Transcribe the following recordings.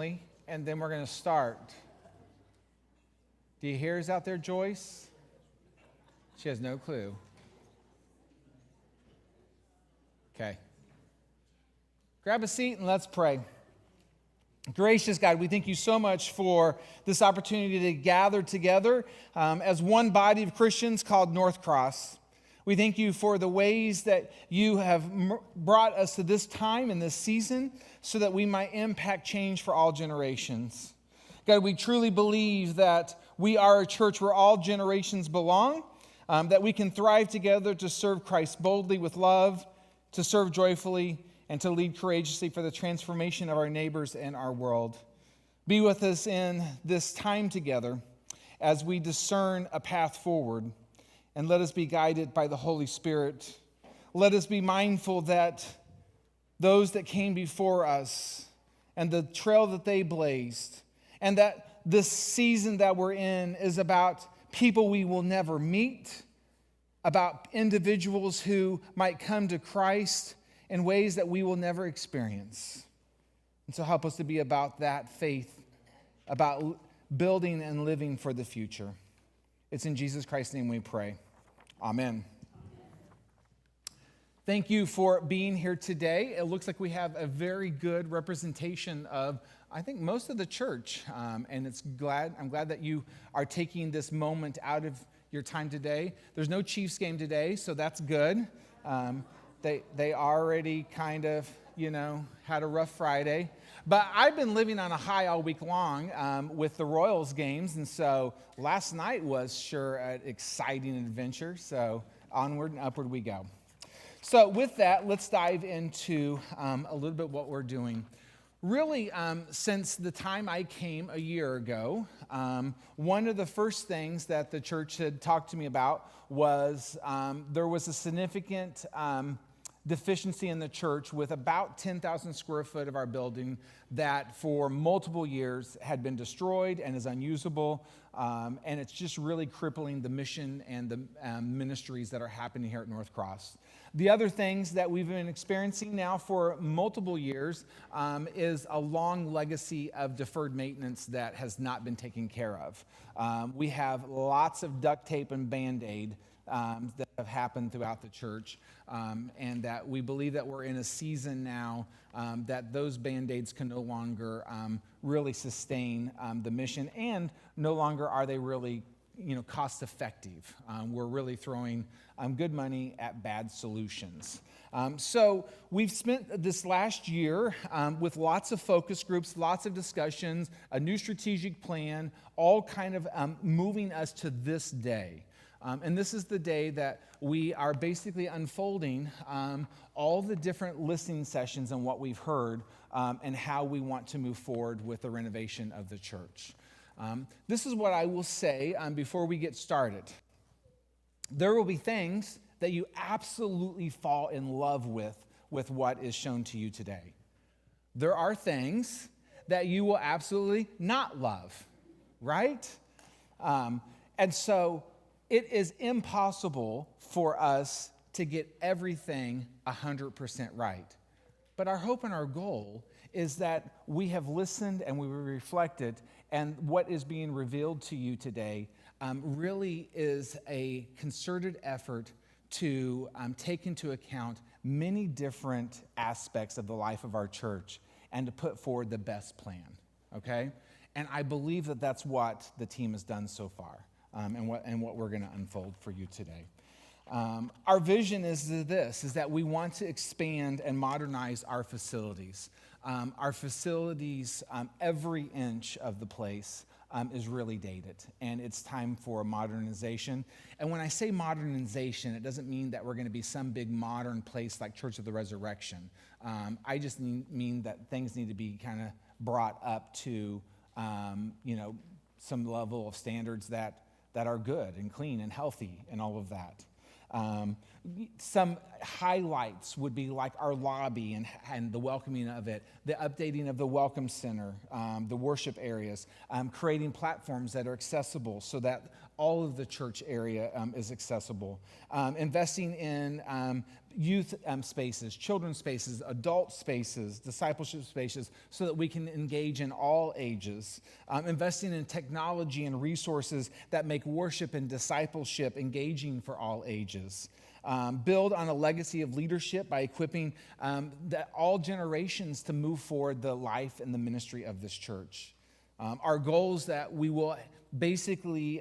family, and then we're going to start. Do you hear us out there, Joyce? She has no clue. Okay. Grab a seat and let's pray. Gracious God, we thank you so much for this opportunity to gather together as one body of Christians called North Cross. We thank you for the ways that you have brought us to this time and this season so that we might impact change for all generations. God, we truly believe that we are a church where all generations belong, that we can thrive together to serve Christ boldly with love, to serve joyfully, and to lead courageously for the transformation of our neighbors and our world. Be with us in this time together as we discern a path forward, and let us be guided by the Holy Spirit. Let us be mindful that those that came before us and the trail that they blazed, and that this season that we're in is about people we will never meet, about individuals who might come to Christ in ways that we will never experience. And so help us to be about that faith, about building and living for the future. It's in Jesus Christ's name we pray. Amen. Thank you for being here today. It looks like we have a very good representation of, I think, most of the church. And I'm glad that you are taking this moment out of your time today. There's no Chiefs game today, so that's good. They already kind of, had a rough Friday. But I've been living on a high all week long with the Royals games. And so last night was sure an exciting adventure. So onward and upward we go. So with that, let's dive into a little bit what we're doing. Really, since the time I came a year ago, one of the first things that the church had talked to me about was there was a significant deficiency in the church with about 10,000 square foot of our building that for multiple years had been destroyed and is unusable. And it's just really crippling the mission and the ministries that are happening here at North Cross. The other things that we've been experiencing now for multiple years is a long legacy of deferred maintenance that has not been taken care of. We have lots of duct tape and Band-Aid that have happened throughout the church, and that we believe that we're in a season now that those Band-Aids can no longer really sustain the mission, and no longer are they really cost effective. We're really throwing good money at bad solutions. So we've spent this last year with lots of focus groups, lots of discussions, a new strategic plan, all kind of moving us to this day. And this is the day that we are basically unfolding all the different listening sessions and what we've heard and how we want to move forward with the renovation of the church. This is what I will say before we get started. There will be things that you absolutely fall in love with what is shown to you today. There are things that you will absolutely not love, right? And so it is impossible for us to get everything 100% right. But our hope and our goal is that we have listened and we reflected, and what is being revealed to you today really is a concerted effort to take into account many different aspects of the life of our church and to put forward the best plan, okay? And I believe that that's what the team has done so far. And what we're going to unfold for you today. Our vision is that we want to expand and modernize our facilities. Our facilities, every inch of the place is really dated, and it's time for modernization. And when I say modernization, it doesn't mean that we're going to be some big modern place like Church of the Resurrection. I just mean that things need to be kind of brought up to, some level of standards that are good and clean and healthy and all of that. Some highlights would be like our lobby and the welcoming of it, the updating of the welcome center, the worship areas, creating platforms that are accessible so that all of the church area is accessible, investing in youth spaces, children's spaces, adult spaces, discipleship spaces, so that we can engage in all ages. Investing in technology and resources that make worship and discipleship engaging for all ages. Build on a legacy of leadership by equipping all generations to move forward the life and the ministry of this church. Our goal is that we will basically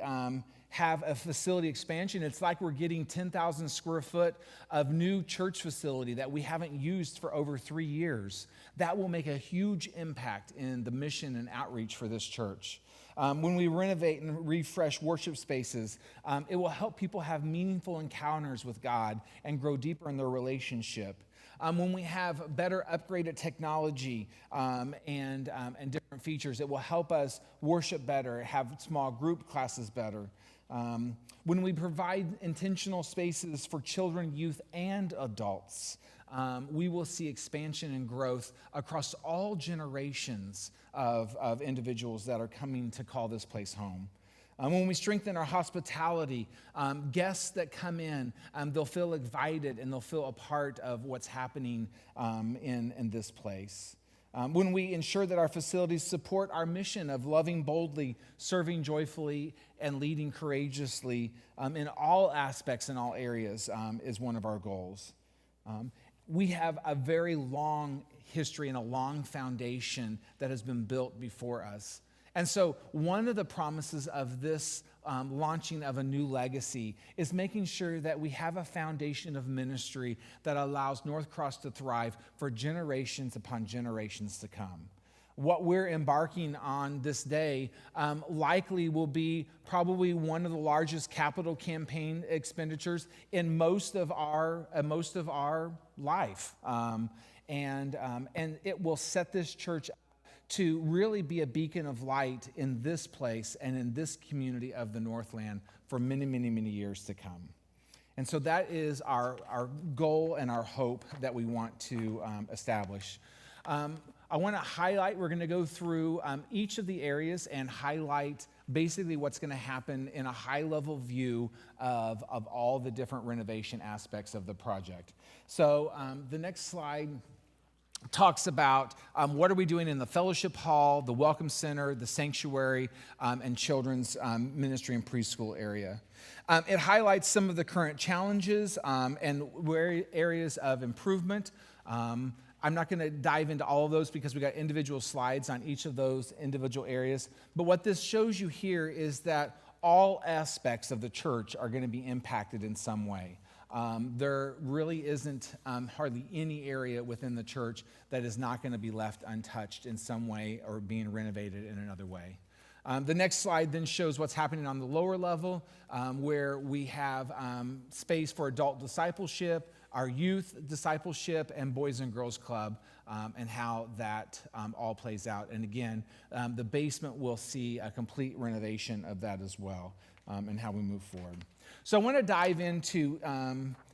have a facility expansion. It's like we're getting 10,000 square foot of new church facility that we haven't used for over 3 years. That will make a huge impact in the mission and outreach for this church. When we renovate and refresh worship spaces, it will help people have meaningful encounters with God and grow deeper in their relationship. When we have better upgraded technology and different features, it will help us worship better, have small group classes better. When we provide intentional spaces for children, youth, and adults, we will see expansion and growth across all generations of individuals that are coming to call this place home. When we strengthen our hospitality, guests that come in, they'll feel invited and they'll feel a part of what's happening in this place. When we ensure that our facilities support our mission of loving boldly, serving joyfully, and leading courageously in all aspects and all areas is one of our goals. We have a very long history and a long foundation that has been built before us. And so one of the promises of this launching of a new legacy is making sure that we have a foundation of ministry that allows North Cross to thrive for generations upon generations to come. What we're embarking on this day likely will be probably one of the largest capital campaign expenditures in most of our life, and it will set this church up to really be a beacon of light in this place and in this community of the Northland for many, many, many years to come. And so that is our goal and our hope that we want to establish. I want to highlight, we're going to go through each of the areas and highlight basically what's going to happen in a high-level view of all the different renovation aspects of the project. So the next slide talks about what are we doing in the fellowship hall, the welcome center, the sanctuary, and children's ministry and preschool area. It highlights some of the current challenges and areas of improvement. I'm not going to dive into all of those because we got individual slides on each of those individual areas. But what this shows you here is that all aspects of the church are going to be impacted in some way. There really isn't hardly any area within the church that is not going to be left untouched in some way or being renovated in another way. The next slide then shows what's happening on the lower level, where we have space for adult discipleship, our youth discipleship, and Boys and Girls Club, and how that all plays out. And again, the basement will see a complete renovation of that as well, and how we move forward. So I want to dive into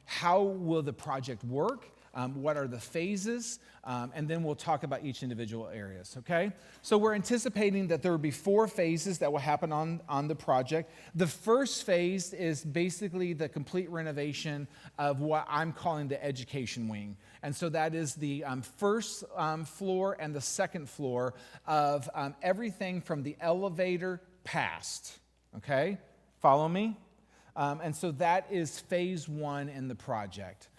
how will the project work, what are the phases, and then we'll talk about each individual areas, okay? So we're anticipating that there will be 4 phases that will happen on the project. The first phase is basically the complete renovation of what I'm calling the education wing. And so that is the first floor and the second floor of everything from the elevator past, okay? Follow me? And so that is phase 1 in the project.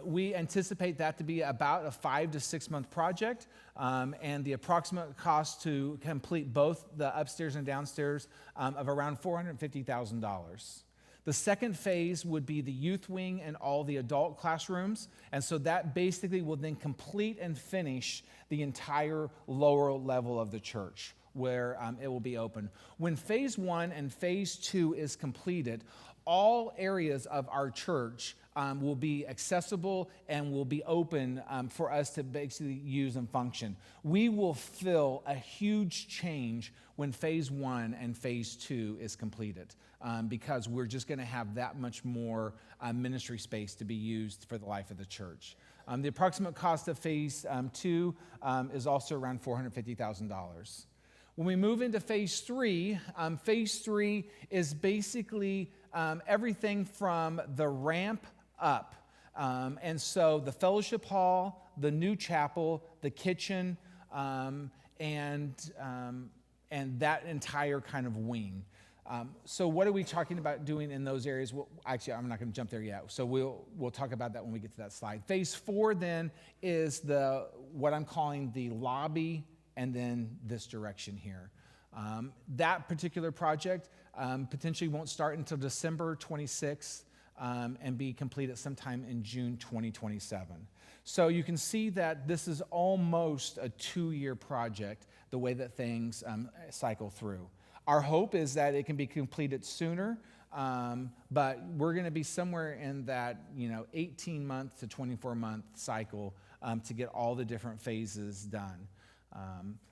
We anticipate that to be about a 5 to 6 month project, and the approximate cost to complete both the upstairs and downstairs of around $450,000. The second phase would be the youth wing and all the adult classrooms, and so that basically will then complete and finish the entire lower level of the church, where it will be open. When phase 1 and phase 2 is completed, all areas of our church will be accessible and will be open for us to basically use and function. We will feel a huge change when phase 1 and phase 2 is completed, because we're just going to have that much more ministry space to be used for the life of the church. The approximate cost of phase 2 is also around $450,000. When we move into phase 3 is basically everything from the ramp up. And so the fellowship hall, the new chapel, the kitchen, and that entire kind of wing. So what are we talking about doing in those areas? Well, actually, I'm not going to jump there yet. So we'll talk about that when we get to that slide. Phase 4 then is what I'm calling the lobby, and then this direction here. That particular project potentially won't start until December 26th and be completed sometime in June 2027. So you can see that this is almost a 2-year project, the way that things cycle through. Our hope is that it can be completed sooner, but we're going to be somewhere in that 18-month to 24-month cycle to get all the different phases done.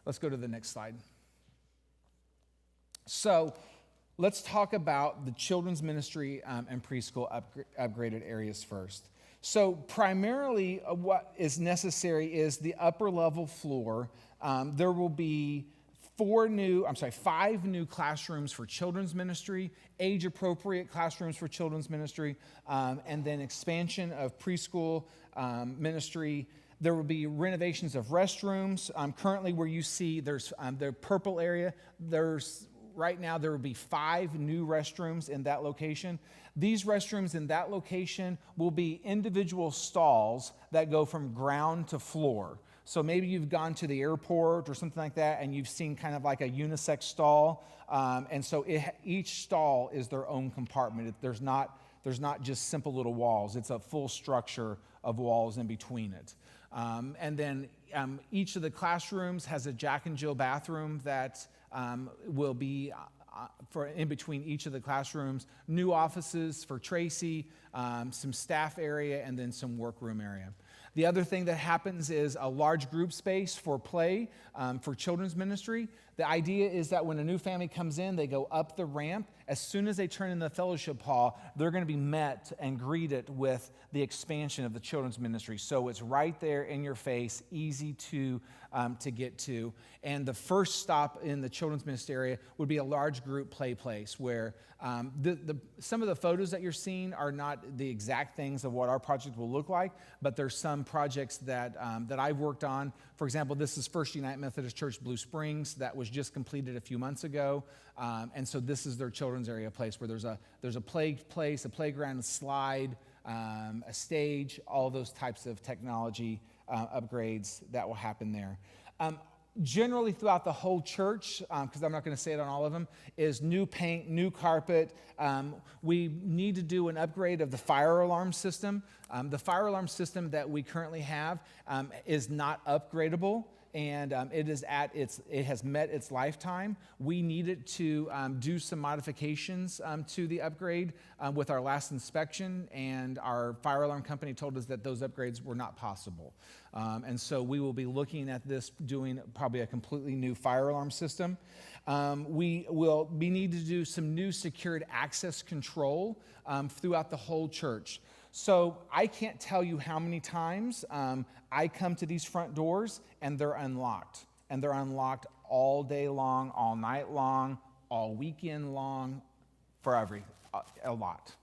Let's go to the next slide. So let's talk about the children's ministry and preschool upgraded areas first. So primarily what is necessary is the upper level floor. There will be 5 new classrooms for children's ministry, age-appropriate classrooms for children's ministry, and then expansion of preschool ministry. There will be renovations of restrooms. Currently where you see there's the purple area, right now there will be 5 new restrooms in that location. These restrooms in that location will be individual stalls that go from ground to floor. So maybe you've gone to the airport or something like that and you've seen kind of like a unisex stall. And so each stall is their own compartment. There's not just simple little walls. It's a full structure of walls in between it. And then each of the classrooms has a Jack and Jill bathroom that will be for in between each of the classrooms. New offices for Tracy, some staff area, and then some workroom area. The other thing that happens is a large group space for play for children's ministry. The idea is that when a new family comes in, they go up the ramp. As soon as they turn in the fellowship hall, they're going to be met and greeted with the expansion of the children's ministry. So it's right there in your face, easy to get to. And the first stop in the children's ministry area would be a large group play place where some of the photos that you're seeing are not the exact things of what our project will look like, but there's some projects that I've worked on. For example, this is First United Methodist Church Blue Springs that was just completed a few months ago. And so this is their children's area place where there's a play place, a playground, a slide, a stage, all those types of technology upgrades that will happen there. Generally throughout the whole church, because I'm not going to say it on all of them, is new paint, new carpet. We need to do an upgrade of the fire alarm system. The fire alarm system that we currently have is not upgradable, and it has met its lifetime. We needed to do some modifications to the upgrade with our last inspection, and our fire alarm company told us that those upgrades were not possible. And so we will be looking at this, doing probably a completely new fire alarm system. We need to do some new secured access control throughout the whole church. So I can't tell you how many times I come to these front doors and they're unlocked. And they're unlocked all day long, all night long, all weekend long, a lot.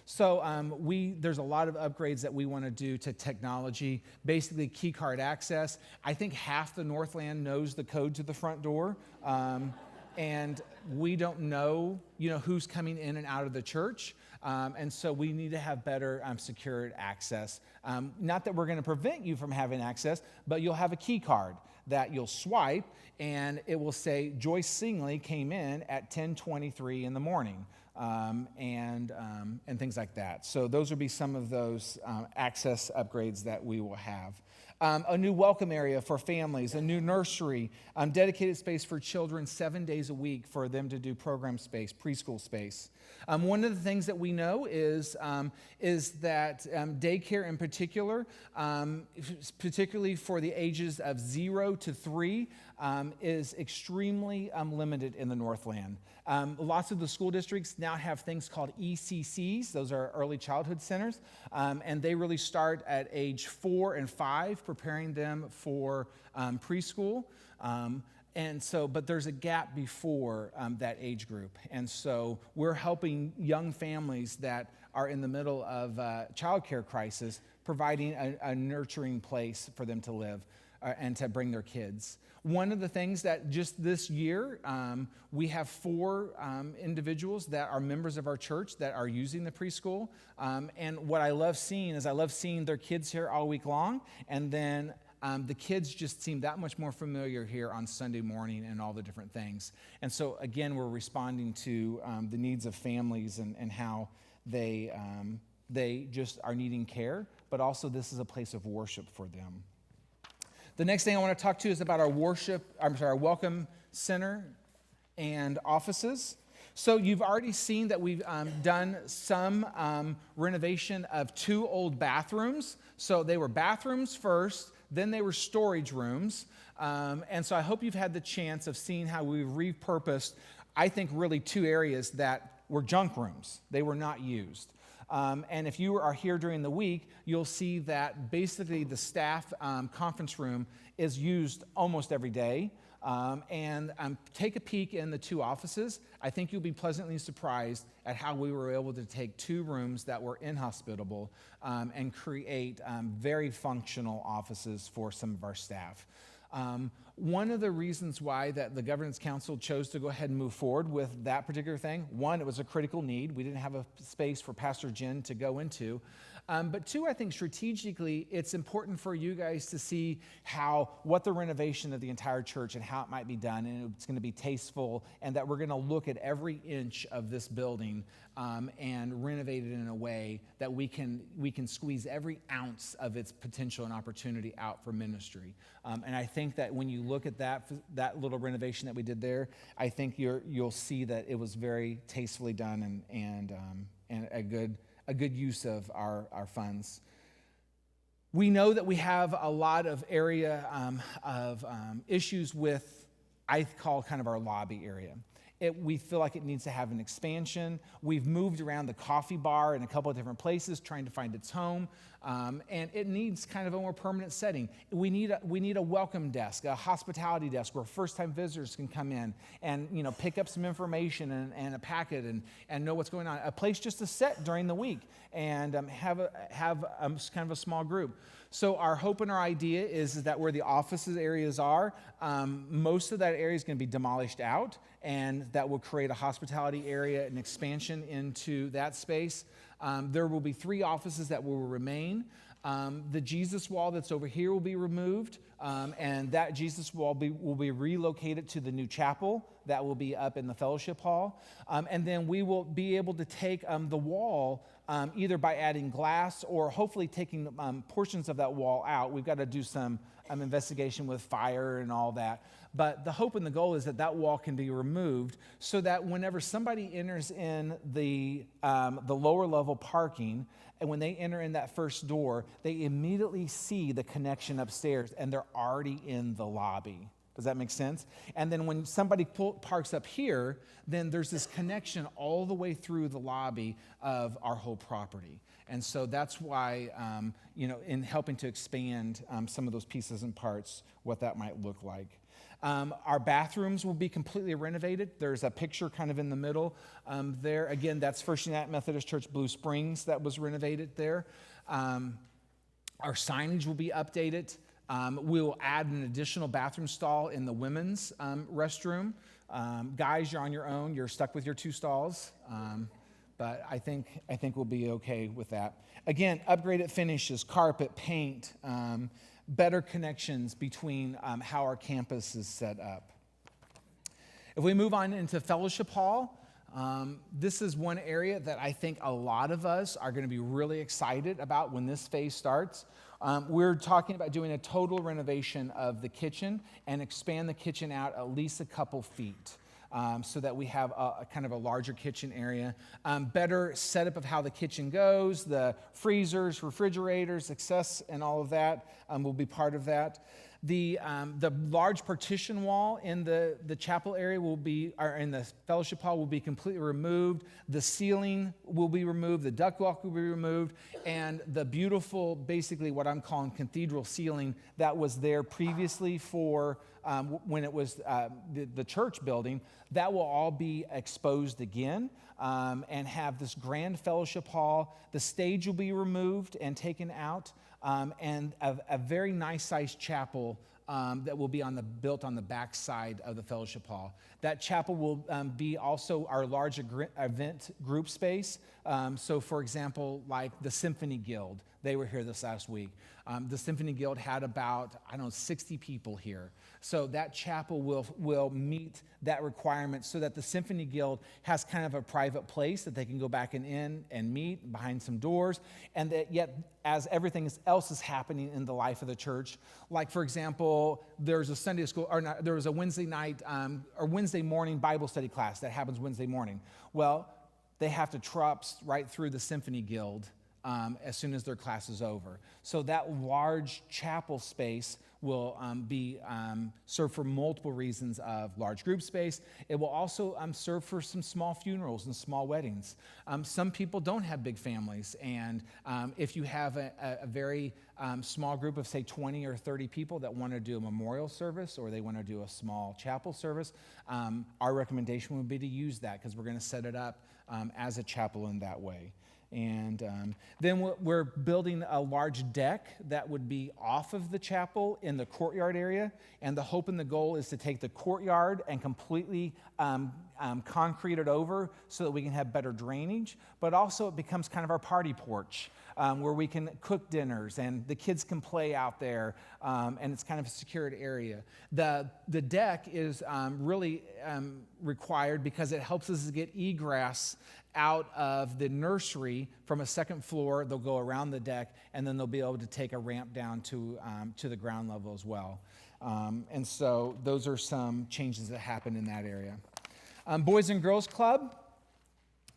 So there's a lot of upgrades that we want to do to technology, basically key card access. I think half the Northland knows the code to the front door, and we don't know, who's coming in and out of the church. And so we need to have better secured access. Not that we're going to prevent you from having access, but you'll have a key card that you'll swipe, and it will say Joyce Singley came in at 10:23 in the morning. And things like that. So those will be some of those access upgrades that we will have. A new welcome area for families, a new nursery, dedicated space for children 7 days a week for them to do program space, preschool space. One of the things that we know is that daycare in particular, particularly for the ages of 0 to 3, is extremely limited in the Northland. Lots of the school districts now have things called ECCs. Those are early childhood centers, and they really start at age 4 and 5, preparing them for preschool. And so, but there's a gap before that age group. And so we're helping young families that are in the middle of a childcare crisis, providing a nurturing place for them to live and to bring their kids. One of the things that just this year, we have 4 individuals that are members of our church that are using the preschool. And what I love seeing is I love seeing their kids here all week long. And then the kids just seem that much more familiar here on Sunday morning and all the different things. And so, again, we're responding to the needs of families and how they just are needing care, but also this is a place of worship for them. The next thing I want to talk to is about our Welcome Center and offices. So you've already seen that we've done some renovation of 2 old bathrooms. So they were bathrooms first, then they were storage rooms. And so I hope you've had the chance of seeing how we've repurposed, I think, really 2 areas that were junk rooms. They were not used. And if you are here during the week, you'll see that basically the staff conference room is used almost every day. And take a peek in the 2 offices. I think you'll be pleasantly surprised at how we were able to take 2 rooms that were inhospitable and create very functional offices for some of our staff. One of the reasons why that the Governance Council chose to go ahead and move forward with that particular thing, 1, it was a critical need. We didn't have a space for Pastor Jen to go into. But 2, I think strategically, it's important for you guys to see what the renovation of the entire church and how it might be done, and it's going to be tasteful, and that we're going to look at every inch of this building and renovate it in a way that we can squeeze every ounce of its potential and opportunity out for ministry. And I think that when you look at that little renovation that we did there, I think you'll see that it was very tastefully done and a good use of our funds. We know that we have a lot of area of issues with, I call kind of our lobby area. We feel like it needs to have an expansion. We've moved around the coffee bar in a couple of different places trying to find its home, and it needs kind of a more permanent setting. We need a welcome desk, a hospitality desk where first-time visitors can come in and pick up some information and a packet and know what's going on. A place just to sit during the week and have kind of a small group. So our hope and our idea is that where the offices areas are, most of that area is going to be demolished out, and that will create a hospitality area, an expansion into that space. There will be 3 offices that will remain. The Jesus wall that's over here will be removed, and that Jesus wall will be relocated to the new chapel that will be up in the fellowship hall. And then we will be able to take the wall either by adding glass or hopefully taking portions of that wall out. We've got to do some investigation with fire and all that. But the hope and the goal is that wall can be removed so that whenever somebody enters in the lower level parking, and when they enter in that first door, they immediately see the connection upstairs and they're already in the lobby. Does that make sense? And then when somebody parks up here, then there's this connection all the way through the lobby of our whole property. And so that's why, in helping to expand some of those pieces and parts, what that might look like. Our bathrooms will be completely renovated. There's a picture kind of in the middle there. Again, that's First United Methodist Church Blue Springs that was renovated there. Our signage will be updated. We'll add an additional bathroom stall in the women's restroom. Guys, you're on your own. You're stuck with your 2 stalls. But I think we'll be okay with that. Again, upgraded finishes, carpet, paint, better connections between how our campus is set up. If we move on into Fellowship Hall, this is one area that I think a lot of us are going to be really excited about when this phase starts. We're talking about doing a total renovation of the kitchen and expand the kitchen out at least a couple feet. So that we have a kind of a larger kitchen area. Better setup of how the kitchen goes, the freezers, refrigerators, access, and all of that will be part of that. The large partition wall in the chapel area or in the fellowship hall will be completely removed. The ceiling will be removed. The ductwork will be removed. And the beautiful, basically what I'm calling cathedral ceiling that was there previously for when it was the church building, that will all be exposed again and have this grand fellowship hall. The stage will be removed and taken out, and a very nice sized chapel that will be built on the back side of the fellowship hall. That chapel will be also our large event group space. So for example, like the Symphony Guild, they were here this last week. The Symphony Guild had about, 60 people here. So that chapel will meet that requirement so that the Symphony Guild has kind of a private place that they can go back in and meet behind some doors. And that yet, as everything else is happening in the life of the church, like for example, there's a Sunday school, there was a Wednesday night or Wednesday morning Bible study class that happens Wednesday morning. Well, they have to trops right through the Symphony Guild as soon as their class is over. So that large chapel space will be served for multiple reasons of large group space. It will also serve for some small funerals and small weddings. Some people don't have big families, and if you have a very small group of, say, 20 or 30 people that want to do a memorial service or they want to do a small chapel service, our recommendation would be to use that because we're going to set it up as a chapel in that way. And then we're building a large deck that would be off of the chapel in the courtyard area. And the hope and the goal is to take the courtyard and completely concrete it over so that we can have better drainage. But also it becomes kind of our party porch where we can cook dinners and the kids can play out there. And it's kind of a secured area. The deck is really required because it helps us to get egress out of the nursery from a second floor. They'll go around the deck, and then they'll be able to take a ramp down to the ground level as well. And so those are some changes that happen in that area. Boys and Girls Club.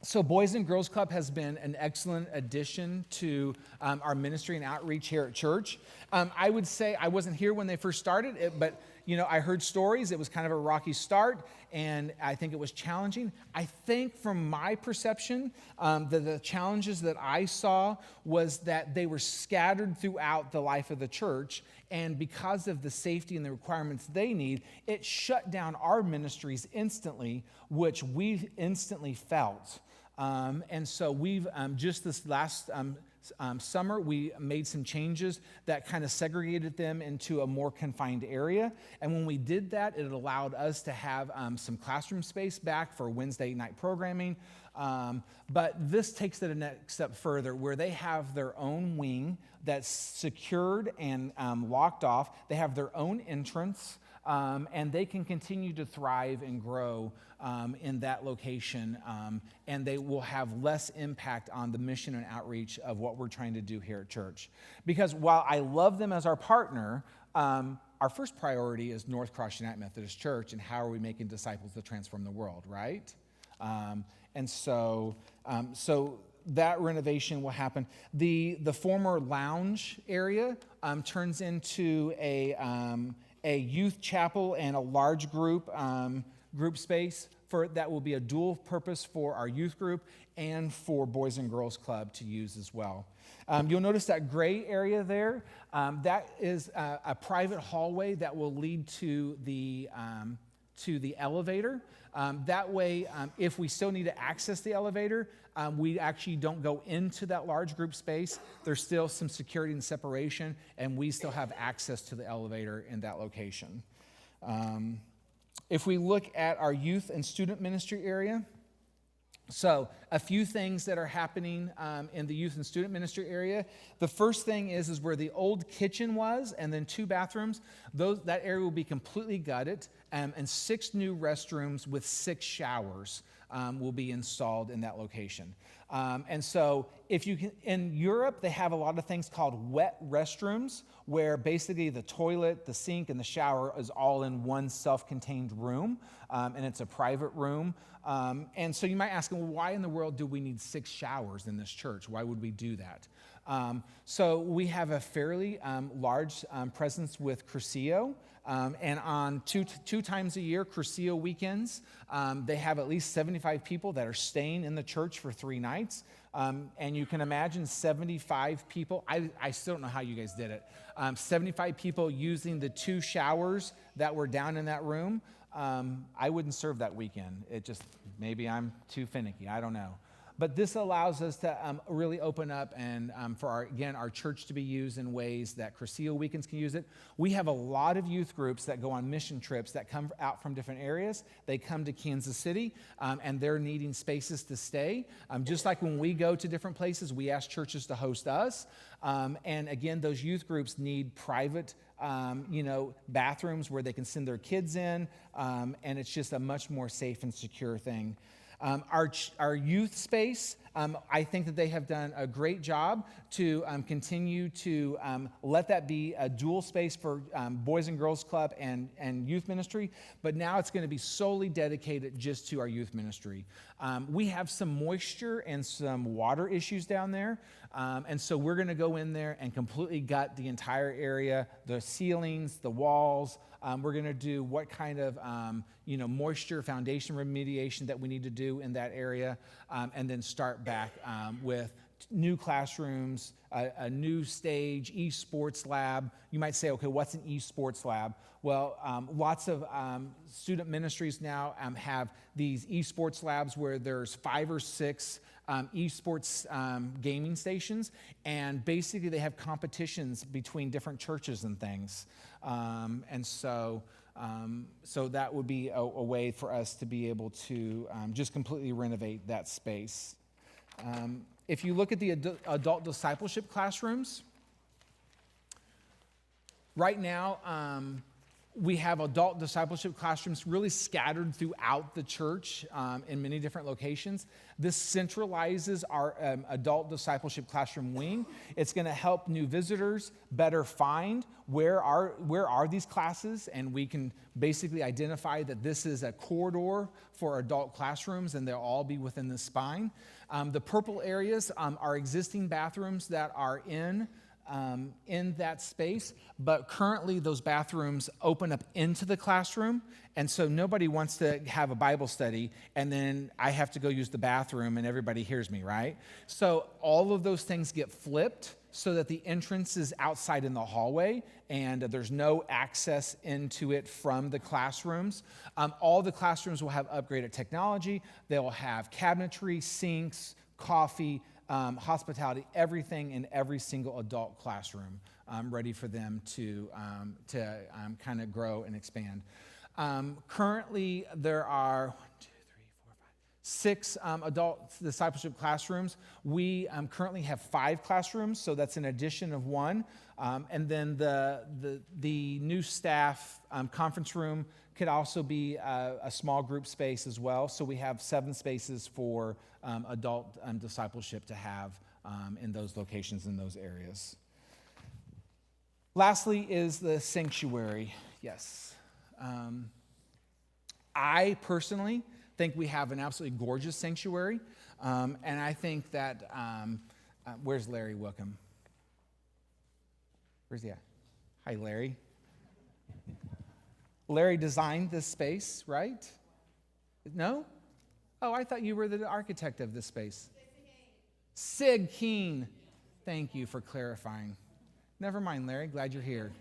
So Boys and Girls Club has been an excellent addition to our ministry and outreach here at church. I would say I wasn't here when they first started it, but I heard stories. It was kind of a rocky start, and I think it was challenging. I think from my perception, the challenges that I saw was that they were scattered throughout the life of the church, and because of the safety and the requirements they need, it shut down our ministries instantly, which we instantly felt. And so we've just this last summer, we made some changes that kind of segregated them into a more confined area. And when we did that, it allowed us to have some classroom space back for Wednesday night programming. But this takes it a next step further, where they have their own wing that's secured and locked off. They have their own entrance. And they can continue to thrive and grow in that location, and they will have less impact on the mission and outreach of what we're trying to do here at church. Because while I love them as our partner, our first priority is North Cross United Methodist Church, and how are we making disciples to transform the world, right? And so that renovation will happen. The former lounge area turns into a youth chapel and a large group space that will be a dual purpose for our youth group and for Boys and Girls Club to use as well. You'll notice that gray area there. That is a private hallway that will lead to the elevator. That way, if we still need to access the elevator, we actually don't go into that large group space. There's still some security and separation, and we still have access to the elevator in that location. If we look at our youth and student ministry area, so a few things that are happening in the youth and student ministry area. The first thing is where the old kitchen was, and then 2 bathrooms. That area will be completely gutted, and 6 new restrooms with 6 showers will be installed in that location. And so if you can, in Europe, they have a lot of things called wet restrooms, where basically the toilet, the sink, and the shower is all in one self-contained room, and it's a private room. And so you might ask, well, why in the world do we need 6 showers in this church? Why would we do that? So we have a fairly large presence with Cursillo. And on two times a year, Cursillo weekends, they have at least 75 people that are staying in the church for 3 nights. And you can imagine 75 people. I still don't know how you guys did it. 75 people using the 2 showers that were down in that room. I wouldn't serve that weekend. Maybe I'm too finicky. I don't know. But this allows us to really open up and for our church to be used in ways that Cursillo weekends can use it. We have a lot of youth groups that go on mission trips that come out from different areas. They come to Kansas City and they're needing spaces to stay. Just like when we go to different places, we ask churches to host us. And again, those youth groups need private bathrooms where they can send their kids in. And it's just a much more safe and secure thing. Our youth space, I think that they have done a great job to continue to let that be a dual space for Boys and Girls Club and youth ministry, but now it's going to be solely dedicated just to our youth ministry. We have some moisture and some water issues down there, and so we're going to go in there and completely gut the entire area, the ceilings, the walls. We're going to do what kind of moisture foundation remediation that we need to do in that area, and then start back with new classrooms, a new stage, esports lab. You might say, okay, what's an esports lab? Well, lots of student ministries now have these esports labs where there's 5 or 6 esports gaming stations, and basically they have competitions between different churches and things. So that would be a way for us to be able to just completely renovate that space. If you look at the adult discipleship classrooms, right now we have adult discipleship classrooms really scattered throughout the church in many different locations. This centralizes our adult discipleship classroom wing. It's going to help new visitors better find where are these classes, and we can basically identify that this is a corridor for adult classrooms, and they'll all be within the spine. The purple areas are existing bathrooms that are in that space, but currently those bathrooms open up into the classroom, and so nobody wants to have a Bible study and then I have to go use the bathroom and everybody hears me, right? So all of those things get flipped so that the entrance is outside in the hallway and there's no access into it from the classrooms. All the classrooms will have upgraded technology. They will have cabinetry, sinks, coffee, hospitality, everything in every single adult classroom, ready for them to kind of grow and expand. Currently, there are 6 adult discipleship classrooms. We currently have 5 classrooms, so that's an addition of 1. And then the new staff conference room could also be a small group space as well. So we have 7 spaces for adult discipleship to have in those locations, in those areas. Lastly is the sanctuary. Yes. I personally think we have an absolutely gorgeous sanctuary. And I think that, where's Larry Wickham? Where's he at? Hi, Larry. Larry designed this space, right? No? Oh, I thought you were the architect of this space. Sig Keen. Thank you for clarifying. Never mind, Larry. Glad you're here.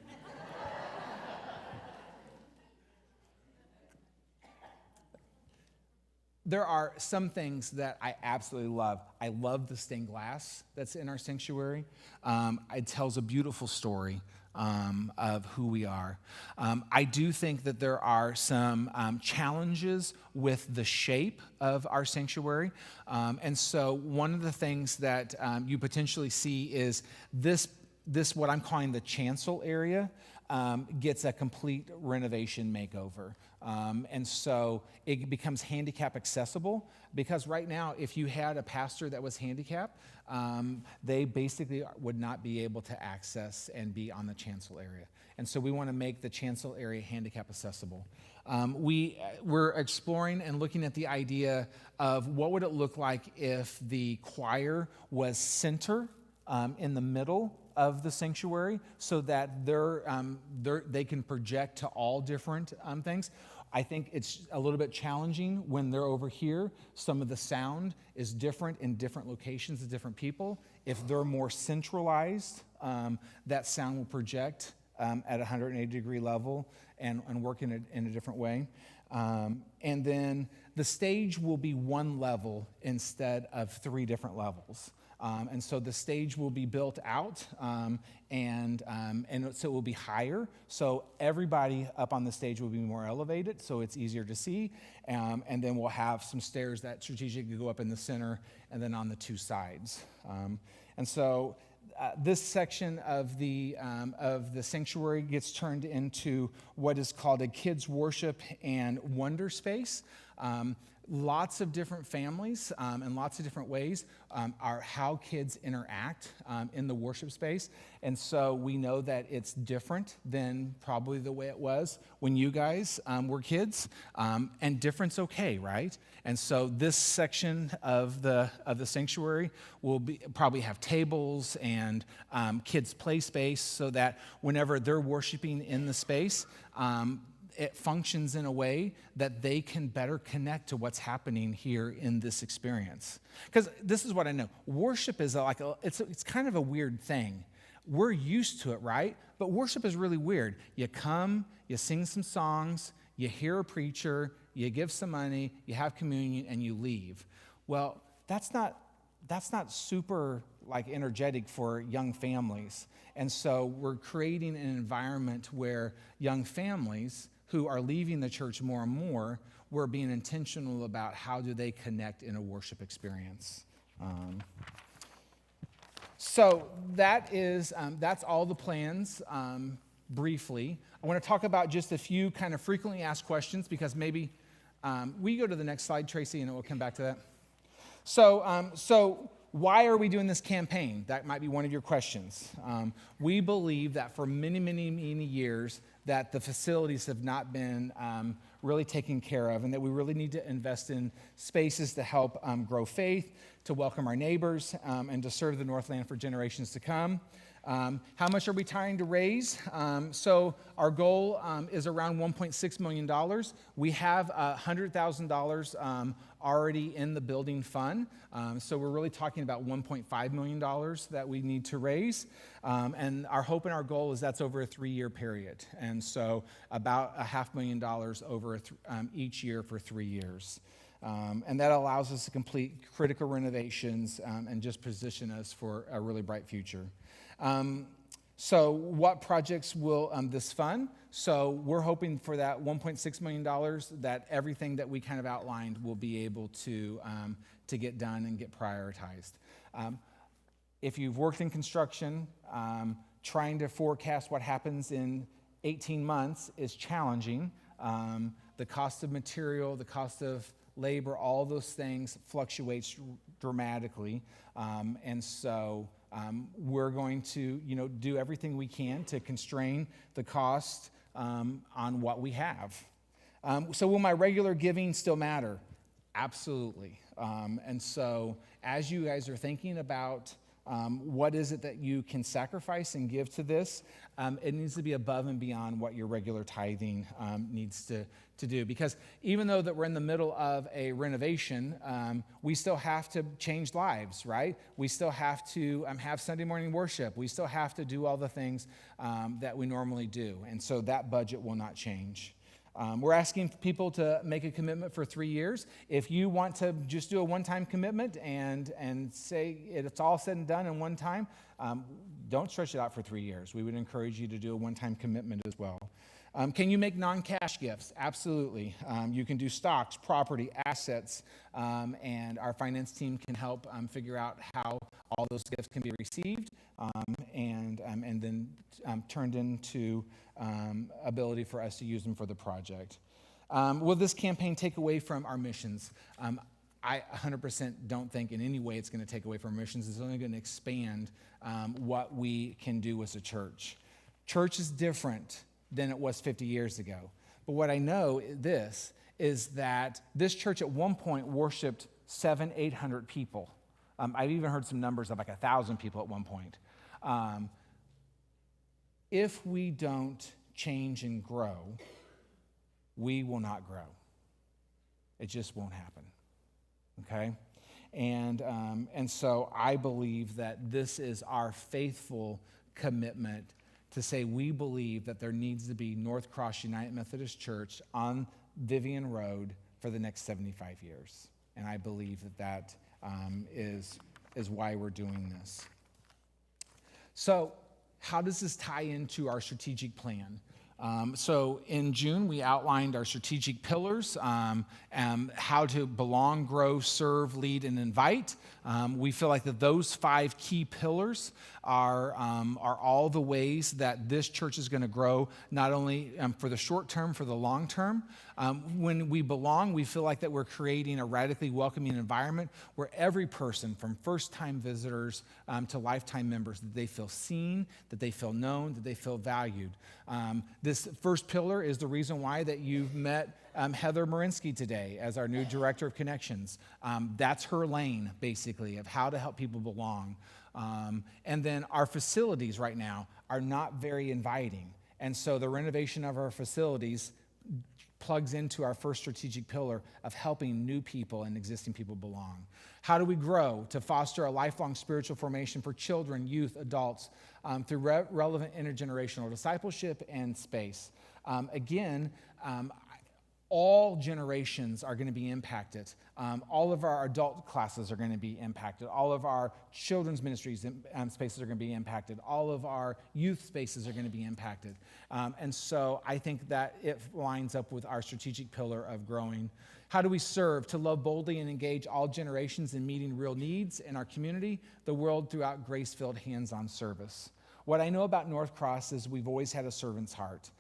There are some things that I absolutely love. I love the stained glass that's in our sanctuary. It tells a beautiful story of who we are. I do think that there are some challenges with the shape of our sanctuary. And so one of the things that you potentially see is this what I'm calling the chancel area gets a complete renovation makeover. And so it becomes handicap accessible, because right now, if you had a pastor that was handicapped, they basically would not be able to access and be on the chancel area. And so we want to make the chancel area handicap accessible. We're exploring and looking at the idea of what would it look like if the choir was center in the middle of the sanctuary so that they can project to all different things. I think it's a little bit challenging when they're over here. Some of the sound is different in different locations of different people. If they're more centralized, that sound will project at a 180-degree level and work in a different way. And then the stage will be one level instead of 3 different levels. And so the stage will be built out, and so it will be higher. So everybody up on the stage will be more elevated, so it's easier to see. And then we'll have some stairs that strategically go up in the center and then on the 2 sides. And so this section of the sanctuary gets turned into what is called a kids' worship and wonder space. Lots of different families and lots of different ways are how kids interact in the worship space. And so we know that it's different than probably the way it was when you guys were kids. And different's okay, right? And so this section of the sanctuary will probably have tables and kids' play space so that whenever they're worshiping in the space, it functions in a way that they can better connect to what's happening here in this experience. Because this is what I know. Worship is it's kind of a weird thing. We're used to it, right? But worship is really weird. You come, you sing some songs, you hear a preacher, you give some money, you have communion, and you leave. Well, that's not super energetic for young families. And so we're creating an environment where young families who are leaving the church more and more, we're being intentional about how do they connect in a worship experience. So that's all the plans briefly. I want to talk about just a few kind of frequently asked questions because maybe, will you go to the next slide, Tracy, and we'll come back to that. So why are we doing this campaign? That might be one of your questions. We believe that for many, many, many years that the facilities have not been really taken care of and that we really need to invest in spaces to help grow faith, to welcome our neighbors, and to serve the Northland for generations to come. How much are we trying to raise? So our goal is around $1.6 million. We have $100,000 already in the building fund. So we're really talking about $1.5 million that we need to raise. And our hope and our goal is that's over a 3-year period. And so about $500,000 over each year for 3 years. And that allows us to complete critical renovations and just position us for a really bright future. So what projects will this fund? So we're hoping for that $1.6 million, that everything that we kind of outlined will be able to get done and get prioritized. If you've worked in construction, trying to forecast what happens in 18 months is challenging. The cost of material, the cost of labor, all those things fluctuates dramatically. And so we're going to, do everything we can to constrain the cost on what we have. So will my regular giving still matter? Absolutely. And so as you guys are thinking about what is it that you can sacrifice and give to this, it needs to be above and beyond what your regular tithing needs to do. Because even though that we're in the middle of a renovation, we still have to change lives, right? We still have to have Sunday morning worship. We still have to do all the things that we normally do. And so that budget will not change. We're asking people to make a commitment for 3 years. If you want to just do a one-time commitment and say it's all said and done in one time, don't stretch it out for 3 years. We would encourage you to do a one-time commitment as well. Can you make non-cash gifts? Absolutely. You can do stocks, property, assets, and our finance team can help figure out how all those gifts can be received and then turned into ability for us to use them for the project. Will this campaign take away from our missions? I 100% don't think in any way it's going to take away from our missions. It's only going to expand what we can do as a church. Church is different than it was 50 years ago. But what I know is that this church at one point worshiped 700-800 people. I've even heard some numbers of like 1,000 people at one point. If we don't change and grow, we will not grow. It just won't happen, okay? And so I believe that this is our faithful commitment to say we believe that there needs to be North Cross United Methodist Church on Vivian Road for the next 75 years. And I believe that is why we're doing this. So how does this tie into our strategic plan? So in June, we outlined our strategic pillars, how to belong, grow, serve, lead, and invite. We feel like that those 5 key pillars are all the ways that this church is going to grow, not only for the short term, for the long term. When we belong, we feel like that we're creating a radically welcoming environment where every person, from first-time visitors to lifetime members, that they feel seen, that they feel known, that they feel valued. This first pillar is the reason why that you've met Heather Marinsky today as our new Director of Connections. That's her lane, basically, of how to help people belong. And then our facilities right now are not very inviting. And so the renovation of our facilities plugs into our first strategic pillar of helping new people and existing people belong. How do we grow? To foster a lifelong spiritual formation for children, youth, adults, through relevant intergenerational discipleship and space. All generations are going to be impacted. All of our adult classes are going to be impacted. All of our children's ministries spaces are going to be impacted. All of our youth spaces are going to be impacted. And so I think that it lines up with our strategic pillar of growing. How do we serve? To love boldly and engage all generations in meeting real needs in our community, the world, throughout grace-filled hands-on service. What I know about North Cross is we've always had a servant's heart.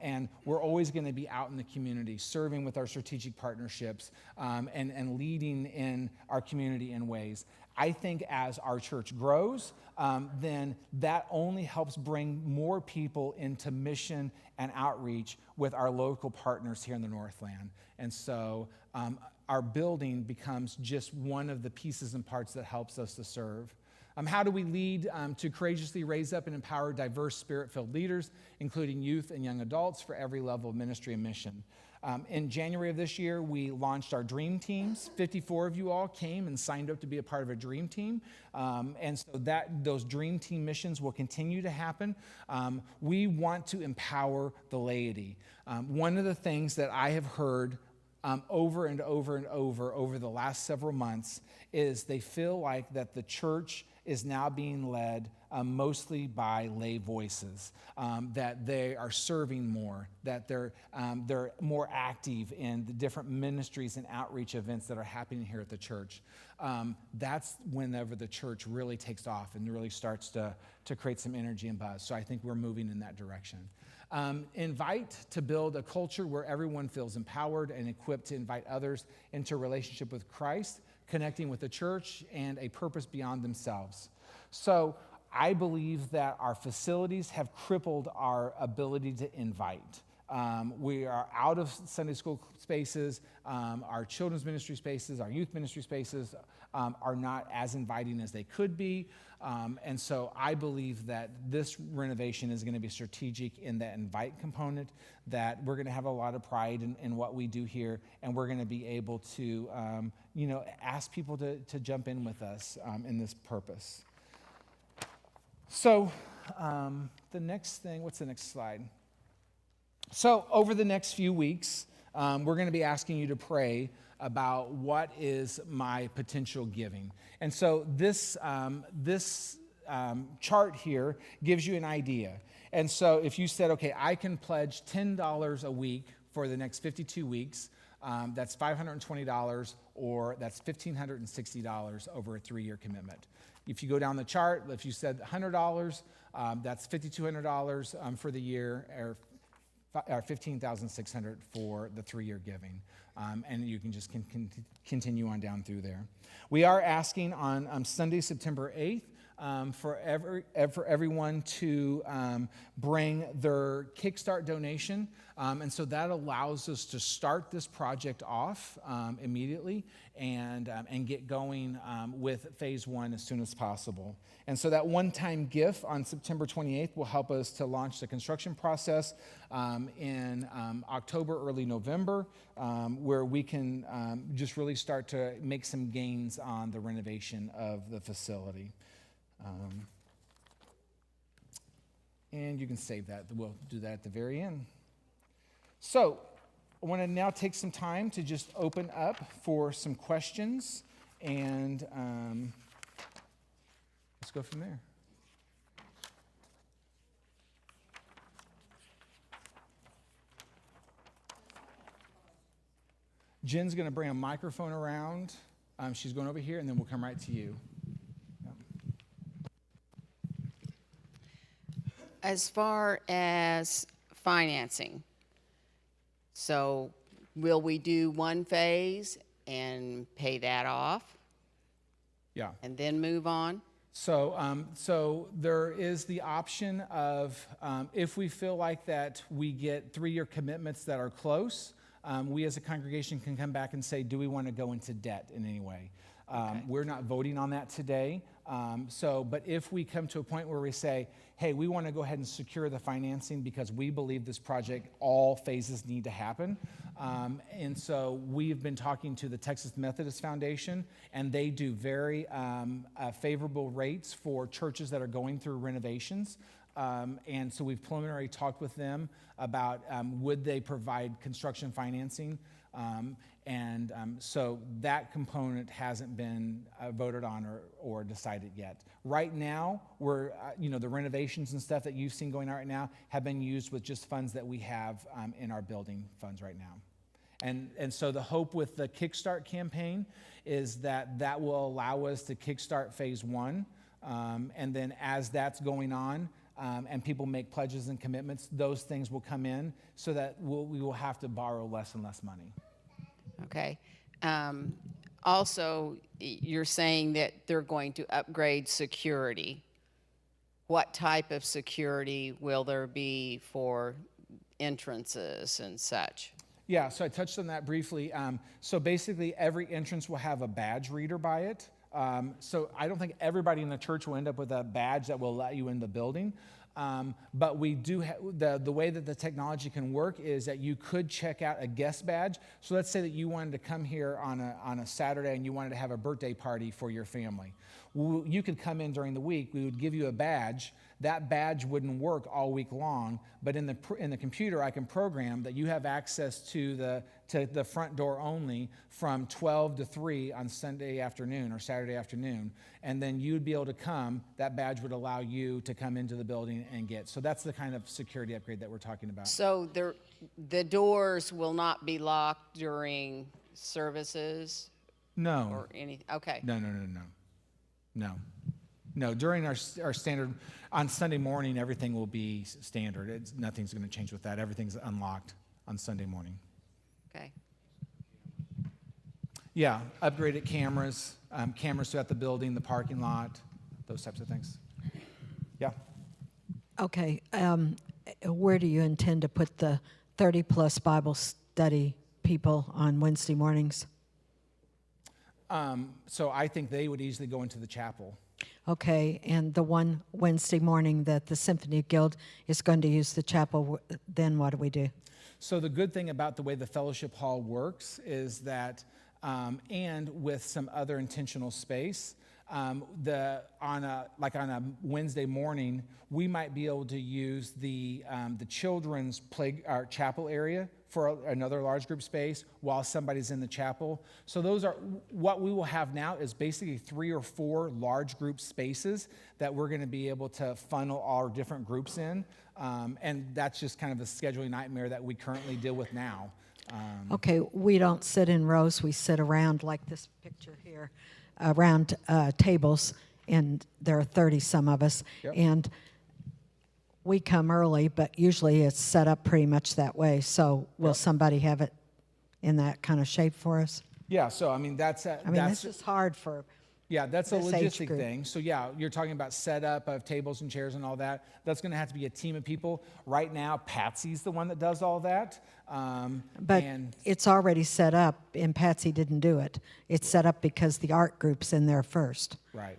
And we're always going to be out in the community, serving with our strategic partnerships and leading in our community in ways. I think as our church grows, then that only helps bring more people into mission and outreach with our local partners here in the Northland. And so our building becomes just one of the pieces and parts that helps us to serve. How do we lead to courageously raise up and empower diverse spirit-filled leaders, including youth and young adults, for every level of ministry and mission? In January of this year, we launched our dream teams. 54 of you all came and signed up to be a part of a dream team. And so those dream team missions will continue to happen. We want to empower the laity. One of the things that I have heard over and over and over the last several months is they feel like that the church is now being led mostly by lay voices, that they are serving more, that they're more active in the different ministries and outreach events that are happening here at the church. That's whenever the church really takes off and really starts to create some energy and buzz. So I think we're moving in that direction. Invite, to build a culture where everyone feels empowered and equipped to invite others into a relationship with Christ, connecting with the church and a purpose beyond themselves. So I believe that our facilities have crippled our ability to invite. We are out of Sunday school spaces. Our children's ministry spaces, our youth ministry spaces are not as inviting as they could be. And so I believe that this renovation is going to be strategic in that invite component, that we're going to have a lot of pride in what we do here, and we're going to be able to ask people to jump in with us in this purpose. So the next thing, what's the next slide? So over the next few weeks, we're going to be asking you to pray about what is my potential giving. And so this chart here gives you an idea. And so if you said, okay, I can pledge $10 a week for the next 52 weeks, that's $520, or that's $1,560 over a 3-year commitment. If you go down the chart, if you said $100, that's $5,200 for the year, or $15,600 for the 3-year giving. And you can just continue on down through there. We are asking on Sunday, September 8th, for everyone to bring their Kickstart donation. And so that allows us to start this project off immediately and get going with phase 1 as soon as possible. And so that one-time gift on September 28th will help us to launch the construction process in October, early November, where we can just really start to make some gains on the renovation of the facility. And you can save that. We'll do that at the very end. So I want to now take some time to just open up for some questions, and let's go from there. Jen's going to bring a microphone around. She's going over here, and then we'll come right to you. As far as financing, so will we do one phase and pay that off? Yeah. And then move on? So there is the option of if we feel like that we get 3-year commitments that are close, we as a congregation can come back and say, do we want to go into debt in any way? Okay. We're not voting on that today. But if we come to a point where we say, hey, we want to go ahead and secure the financing because we believe this project, all phases need to happen. And so we've been talking to the Texas Methodist Foundation, and they do very favorable rates for churches that are going through renovations. And so we've preliminarily talked with them about would they provide construction financing. So that component hasn't been voted on or decided yet. Right now, we're, the renovations and stuff that you've seen going on right now have been used with just funds that we have in our building funds right now. And so the hope with the Kickstart campaign is that will allow us to kickstart phase 1. And then as that's going on, and people make pledges and commitments, those things will come in so that we will have to borrow less and less money. Okay. Also, you're saying that they're going to upgrade security. What type of security will there be for entrances and such? Yeah, so I touched on that briefly. So basically, every entrance will have a badge reader by it. So I don't think everybody in the church will end up with a badge that will let you in the building. But we do the way that the technology can work is that you could check out a guest badge. So let's say that you wanted to come here on a Saturday and you wanted to have a birthday party for your family. You could come in during the week. We would give you a badge. That badge wouldn't work all week long, but in the computer, I can program that you have access to the front door only from 12 to 3 on Sunday afternoon or Saturday afternoon, and then you'd be able to come. That badge would allow you to come into the building and get. So that's the kind of security upgrade that we're talking about. So the doors will not be locked during services? No. Or anything? Okay. No, during our standard, on Sunday morning, everything will be standard. Nothing's going to change with that. Everything's unlocked on Sunday morning. Okay. Yeah, upgraded cameras, cameras throughout the building, the parking lot, those types of things. Yeah. Okay. Where do you intend to put the 30-plus Bible study people on Wednesday mornings? So I think they would easily go into the chapel. Okay, and the one Wednesday morning that the Symphony Guild is going to use the chapel, then what do we do? So the good thing about the way the fellowship hall works is that, and with some other intentional space, on a Wednesday morning, we might be able to use the children's chapel area for another large group space while somebody's in the chapel. So those are what we will have now is basically 3 or 4 large group spaces that we're going to be able to funnel our different groups in, and that's just kind of a scheduling nightmare that we currently deal with now. Okay, we don't sit in rows; we sit around like this picture here. Around tables, and there are 30 some of us, yep. And we come early, but usually it's set up pretty much that way. So will somebody have it in that kind of shape for us? Yeah, so I mean that's this is hard for Yeah, that's a this age logistic group. thing. So yeah, you're talking about setup of tables and chairs and all that. That's going to have to be a team of people. Right now, Patsy's the one that does all that. But And it's already set up, and Patsy didn't do it. It's set up because the art group's in there first. right.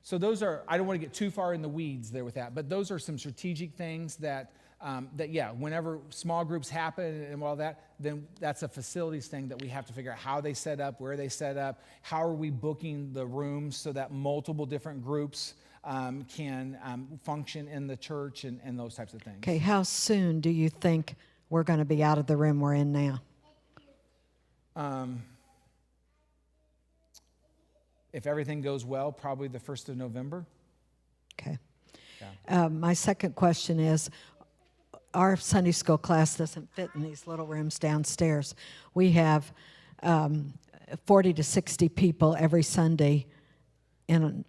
So those are, I don't want to get too far in the weeds there with that, but those are some strategic things that, yeah, whenever small groups happen and all that, then that's a facilities thing that we have to figure out how they set up, where they set up, how are we booking the rooms so that multiple different groups can function in the church and those types of things. Okay, how soon do you think we're going to be out of the room we're in now? If everything goes well, probably the 1st of November. Okay. Yeah. My second question is, our Sunday school class doesn't fit in these little rooms downstairs. We have 40 to 60 people every Sunday in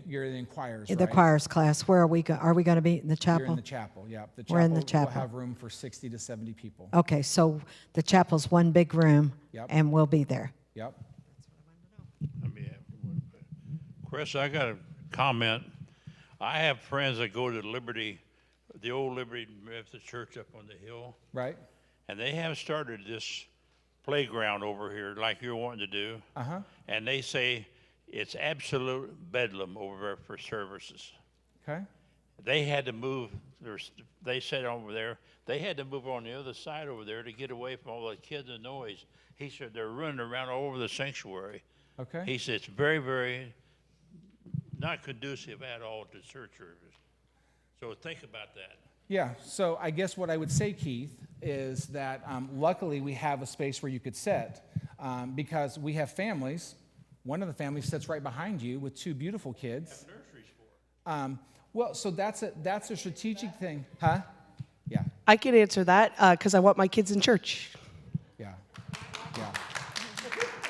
You're the choirs, the right? choirs class. Where are we? Are we going to be in the chapel? You're in the chapel, yeah. The We're in the We'll chapel. have room for 60 to 70 people. Okay, so the chapel's one big room, Yep. and we'll be there. Yep. Let me have one. Chris, I got a comment. I have friends that go to Liberty, the old Liberty Methodist Church up on the hill, Right? and they have started this playground over here like you're wanting to do. Uh-huh. And they say it's absolute bedlam over there for services. Okay. They had to move, they said over there, they had to move on the other side over there to get away from all the kids and noise. He said they're running around all over the sanctuary. Okay. He said it's very, very not conducive at all to church service. So think about that. Yeah, so I guess what I would say, Keith, is that luckily we have a space where you could sit because we have families. One of the families sits right behind you with two beautiful kids. Nurseries for it. Well, so that's a strategic thing, huh? Yeah, I can answer that because I want my kids in church. yeah, yeah.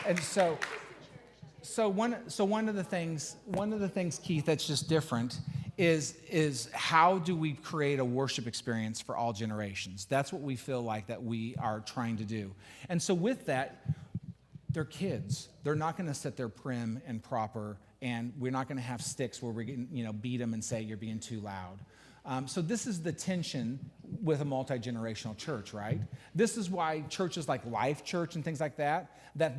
And so one of the things, Keith, that's just different is how do we create a worship experience for all generations? That's what we feel like that we are trying to do. And so with that, they're kids. They're not going to sit there prim and proper, and we're not going to have sticks where we're going to beat them and say you're being too loud. So this is the tension with a multi-generational church, right? This is why churches like Life Church and things like that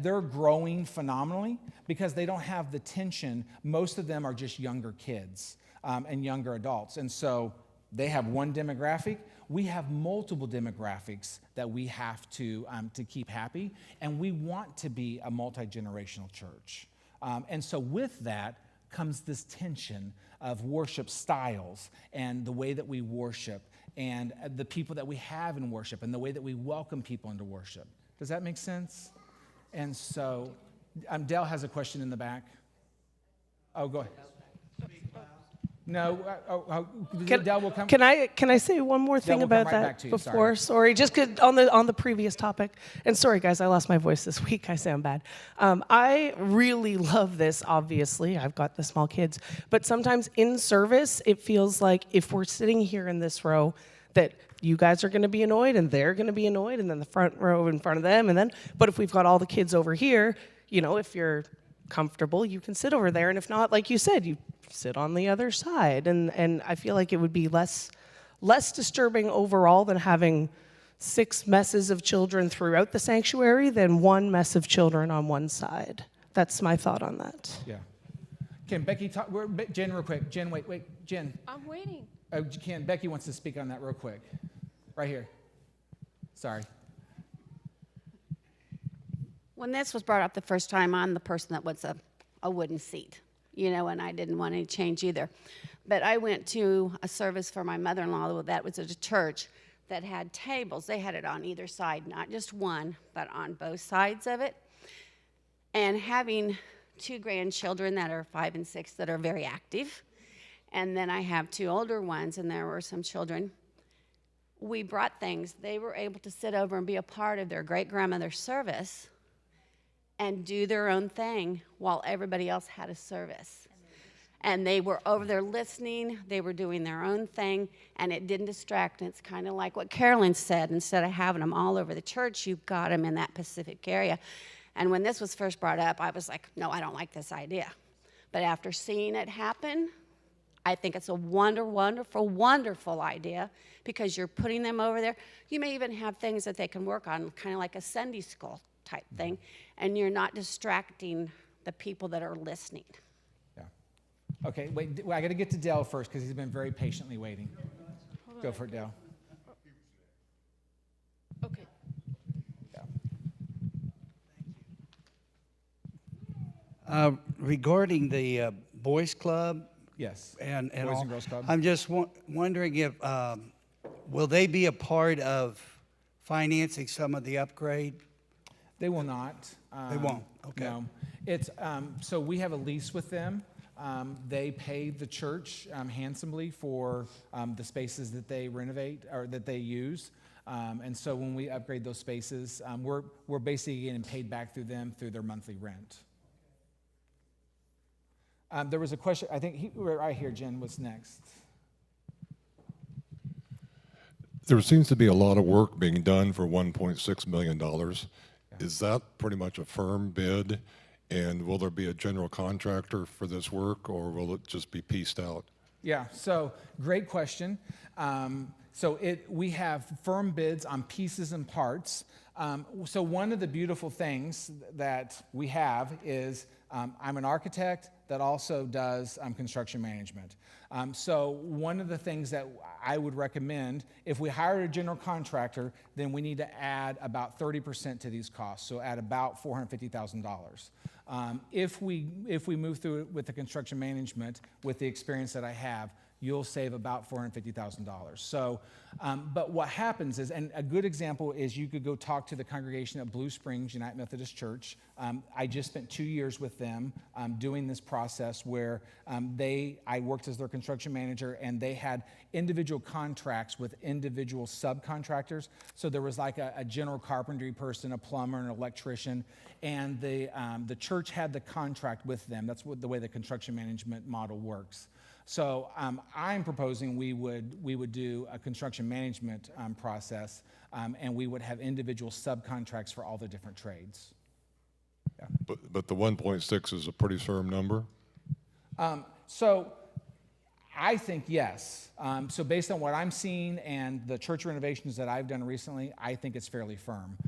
they're growing phenomenally because they don't have the tension. Most of them are just younger kids and younger adults. And so they have one demographic. We have multiple demographics that we have to keep happy, and we want to be a multi-generational church. And so with that comes this tension of worship styles and the way that we worship and the people that we have in worship and the way that we welcome people into worship. Does that make sense? And so, Dell has a question in the back. Oh, go ahead. No, Dell will come. Can I say one more thing we'll come about right that back to you, before? Sorry, just 'cause on the previous topic. And sorry, guys, I lost my voice this week. I sound bad. I really love this. Obviously, I've got the small kids, but sometimes in service, it feels like if we're sitting here in this row, that you guys are going to be annoyed and they're going to be annoyed, and then the front row in front of them, and then. But if we've got all the kids over here, if you're comfortable, you can sit over there, and if not, like you said, you sit on the other side, and I feel like it would be less disturbing overall than having 6 messes of children throughout the sanctuary than one mess of children on one side. That's my thought on that. Yeah. Can Becky talk? Jen, real quick. Jen, wait. Jen. I'm waiting. Oh, Becky wants to speak on that real quick. Right here. Sorry. When this was brought up the first time, I'm the person that wants a wooden seat, and I didn't want any change either. But I went to a service for my mother-in-law that was at a church that had tables. They had it on either side, not just one, but on both sides of it. And having 2 grandchildren that are 5 and 6 that are very active, and then I have 2 older ones, and there were some children. We brought things. They were able to sit over and be a part of their great-grandmother's service and do their own thing while everybody else had a service. And they were over there listening, they were doing their own thing, and it didn't distract. And it's kind of like what Carolyn said, instead of having them all over the church, you've got them in that Pacific area. And when this was first brought up, I was like, no, I don't like this idea. But after seeing it happen, I think it's a wonderful idea because you're putting them over there. You may even have things that they can work on, kind of like a Sunday school type thing, and you're not distracting the people that are listening. Yeah. Okay, wait, I got to get to Dale first because he's been very patiently waiting. Go for it, Dale. Okay. Regarding the boys club Yes. and Boys all, and Girls Club. I'm just wondering if will they be a part of financing some of the upgrade? They will not. They won't, okay. No. It's, so we have a lease with them. They pay the church handsomely for the spaces that they renovate or that they use. And so when we upgrade those spaces, we're basically getting paid back through them through their monthly rent. There was a question, I think right here, Jen, what's next? There seems to be a lot of work being done for $1.6 million. Is that pretty much a firm bid? And will there be a general contractor for this work, or will it just be pieced out? Yeah, so great question. We have firm bids on pieces and parts. So one of the beautiful things that we have is I'm an architect that also does construction management. So one of the things that I would recommend, if we hire a general contractor, then we need to add about 30% to these costs, so add about $450,000. If we move through it with the construction management, with the experience that I have, you'll save about $450,000. So, but what happens is, and a good example is you could go talk to the congregation at Blue Springs United Methodist Church. I just spent 2 years with them doing this process where I worked as their construction manager, and they had individual contracts with individual subcontractors. So there was like a general carpentry person, a plumber, an electrician, and the church had the contract with them. That's the way the construction management model works. So I'm proposing we would do a construction management process, and we would have individual subcontracts for all the different trades. Yeah. But the 1.6 is a pretty firm number? So I think yes. So based on what I'm seeing and the church renovations that I've done recently, I think it's fairly firm.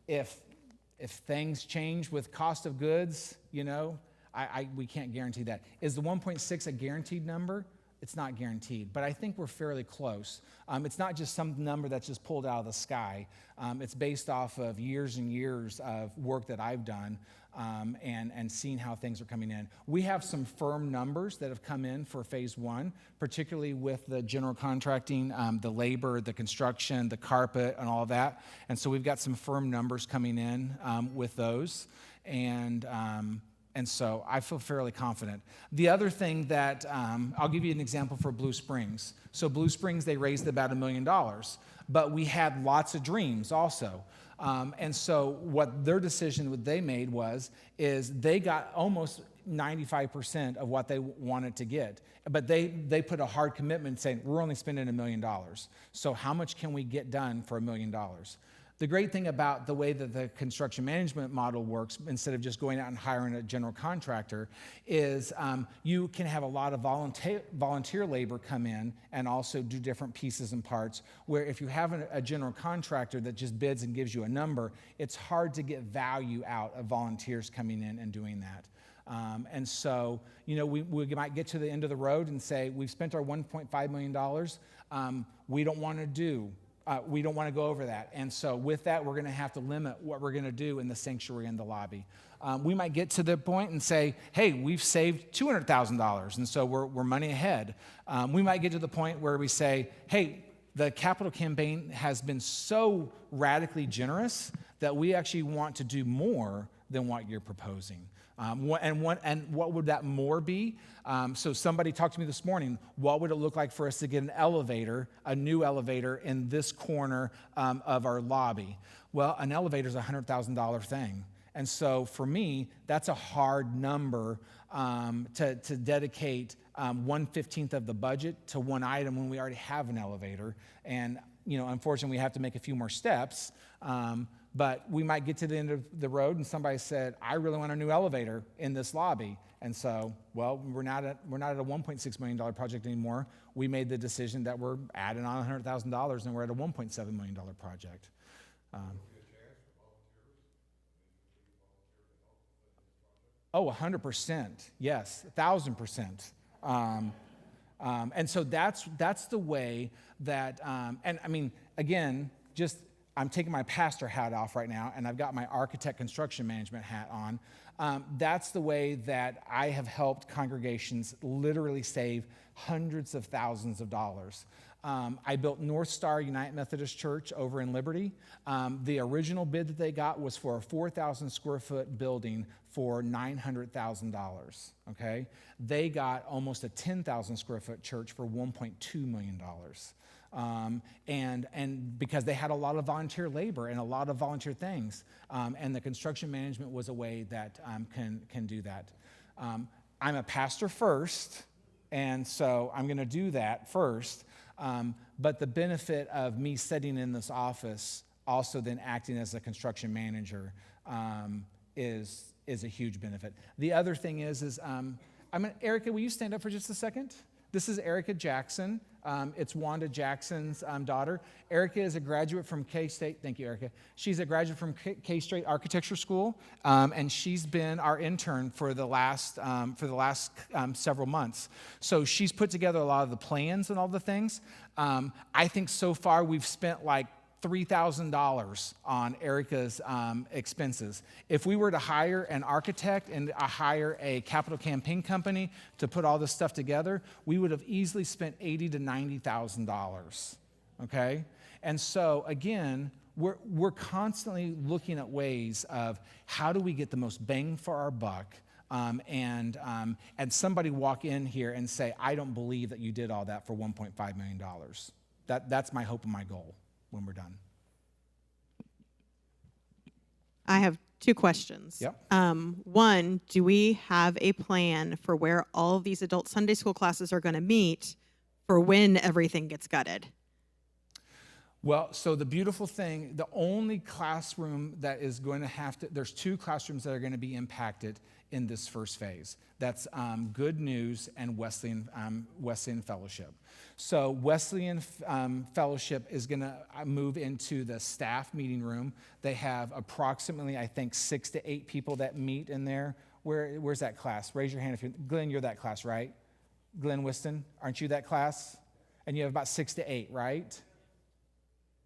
If things change with cost of goods, we can't guarantee that. Is the 1.6 a guaranteed number? It's not guaranteed, but I think we're fairly close. It's not just some number that's just pulled out of the sky. It's based off of years and years of work that I've done and seeing how things are coming in. We have some firm numbers that have come in for phase one, particularly with the general contracting, the labor, the construction, the carpet, and all of that. And so we've got some firm numbers coming in with those. And so I feel fairly confident. The other thing that, I'll give you an example for Blue Springs. So Blue Springs, they raised about $1 million, but we had lots of dreams also. And so what their decision they made is they got almost 95% of what they wanted to get. But they put a hard commitment saying, we're only spending $1 million. So how much can we get done for $1 million? The great thing about the way that the construction management model works, instead of just going out and hiring a general contractor, is you can have a lot of volunteer labor come in and also do different pieces and parts, where if you have a general contractor that just bids and gives you a number, it's hard to get value out of volunteers coming in and doing that. And so, we might get to the end of the road and say, we've spent our $1.5 million. We don't want to go over that. And so with that, we're going to have to limit what we're going to do in the sanctuary and the lobby. We might get to the point and say, hey, we've saved $200,000, and so we're money ahead. We might get to the point where we say, hey, the capital campaign has been so radically generous that we actually want to do more than what you're proposing. And what would that more be? So somebody talked to me this morning, what would it look like for us to get an elevator, a new elevator in this corner of our lobby? Well, an elevator is a $100,000 thing. And so for me, that's a hard number to dedicate 1/15 of the budget to one item when we already have an elevator. And unfortunately, we have to make a few more steps. But we might get to the end of the road and somebody said, I really want a new elevator in this lobby. And so, well, we're not at a $1.6 million project anymore. We made the decision that we're adding on $100,000 and we're at a $1.7 million project. Oh, 100%. Yes, 1,000%. And so that's the way that, and I mean, again, just I'm taking my pastor hat off right now, and I've got my architect construction management hat on. That's the way that I have helped congregations literally save hundreds of thousands of dollars. I built North Star United Methodist Church over in Liberty. The original bid that they got was for a 4,000 square foot building for $900,000, okay? They got almost a 10,000 square foot church for $1.2 million. And because they had a lot of volunteer labor and a lot of volunteer things, and the construction management was a way that can do that. I'm a pastor first, and so I'm going to do that first. But the benefit of me sitting in this office, also then acting as a construction manager, is a huge benefit. The other thing is Erica, will you stand up for just a second? This is Erica Jackson. It's Wanda Jackson's daughter. Erica is a graduate from K-State. Thank you, Erica. She's a graduate from K-State Architecture School, and she's been our intern for the last several months. So she's put together a lot of the plans and all the things. I think so far we've spent like $3,000 on Erica's expenses. If we were to hire an architect and hire a capital campaign company to put all this stuff together, we would have easily spent $80,000 to $90,000. Okay, and so again, we're constantly looking at ways of how do we get the most bang for our buck. And somebody walk in here and say, I don't believe that you did all that for $1.5 million. That's my hope and my goal when we're done. I have two questions. Yep. One, do we have a plan for where all of these adult Sunday school classes are going to meet for when everything gets gutted? Well, so the beautiful thing, the only classroom that is going to there's two classrooms that are going to be impacted in this first phase. That's Good News and Wesleyan Fellowship. So Wesleyan Fellowship is going to move into the staff meeting room. They have approximately, I think, 6 to 8 people that meet in there. Where's that class? Raise your hand if Glenn, you're that class, right? Glenn Whiston, aren't you that class? And you have about 6 to 8, right?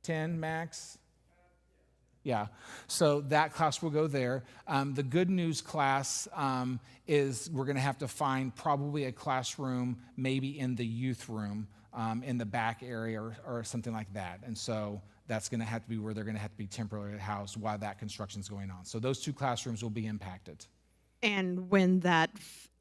10 max? Yeah, so that class will go there. The Good News class is we're going to have to find probably a classroom maybe in the youth room in the back area or something like that. And so that's going to have to be where they're going to have to be temporarily housed while that construction is going on. So those two classrooms will be impacted. And when that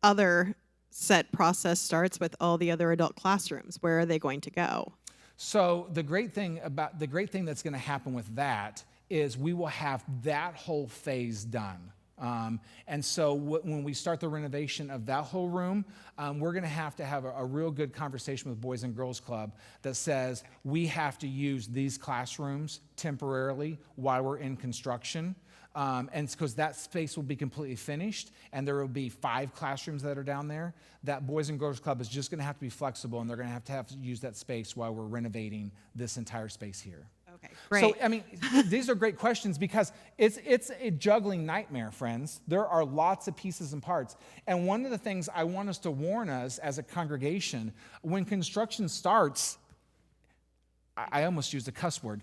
other set process starts with all the other adult classrooms, where are they going to go? So the great thing that's going to happen with that is we will have that whole phase done. And so when we start the renovation of that whole room, we're going to have a real good conversation with Boys and Girls Club that says we have to use these classrooms temporarily while we're in construction. And because that space will be completely finished and there will be 5 classrooms that are down there, that Boys and Girls Club is just going to have to be flexible and they're going to have to use that space while we're renovating this entire space here. Okay, great. So, I mean, these are great questions because it's a juggling nightmare, friends. There are lots of pieces and parts. And one of the things I want us to warn us as a congregation, when construction starts, I almost used a cuss word.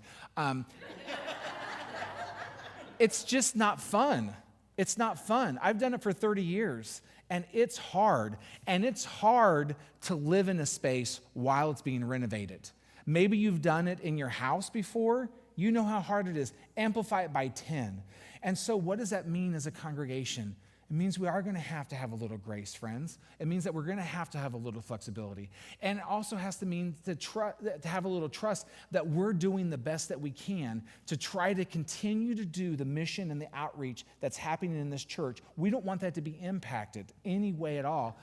It's just not fun. It's not fun. I've done it for 30 years, and it's hard. And it's hard to live in a space while it's being renovated. Maybe you've done it in your house before. You know how hard it is. Amplify it by 10. And so what does that mean as a congregation? It means we are going to have a little grace, friends. It means that we're going to have a little flexibility. And it also has to mean to have a little trust that we're doing the best that we can to try to continue to do the mission and the outreach that's happening in this church. We don't want that to be impacted any way at all.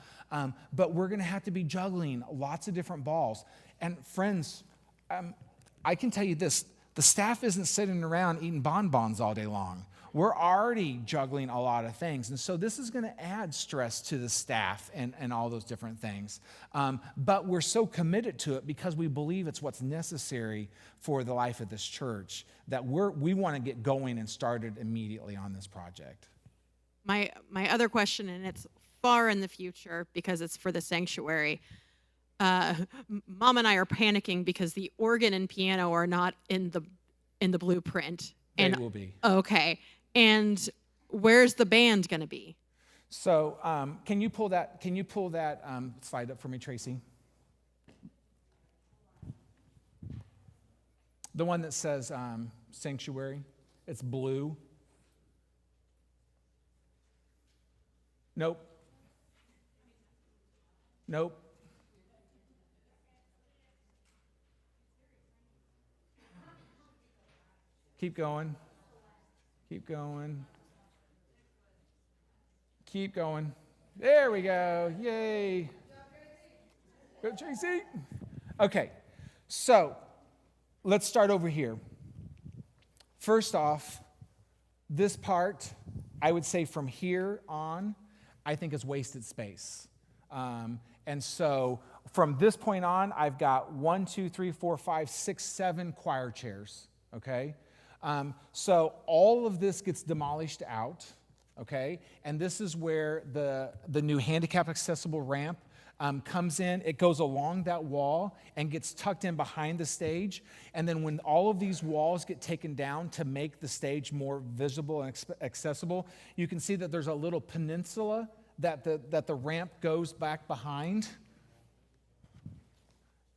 But we're going to have to be juggling lots of different balls. And friends, I can tell you this, The staff isn't sitting around eating bonbons all day long. We're already juggling a lot of things. And so this is going to add stress to the staff and all those different things. But we're so committed to it because we believe it's what's necessary for the life of this church that we want to get going and started immediately on this project. My other question, and it's far in the future because it's for the sanctuary. Mom and I are panicking because the organ and piano are not in the blueprint. They will be. Okay. And where's the band going to be? So can you pull that slide up for me, Tracy? The one that says sanctuary. It's blue. Nope. Nope. Keep going. Keep going. Keep going. There we go. Yay. Go, Tracy. Okay. So let's start over here. First off, this part, I would say from here on, I think is wasted space. And so from this point on, I've got 1, 2, 3, 4, 5, 6, 7 choir chairs, okay? So all of this gets demolished out, okay? And this is where the new handicap accessible ramp comes in. It goes along that wall and gets tucked in behind the stage. And then when all of these walls get taken down to make the stage more visible and accessible, you can see that there's a little peninsula that the ramp goes back behind.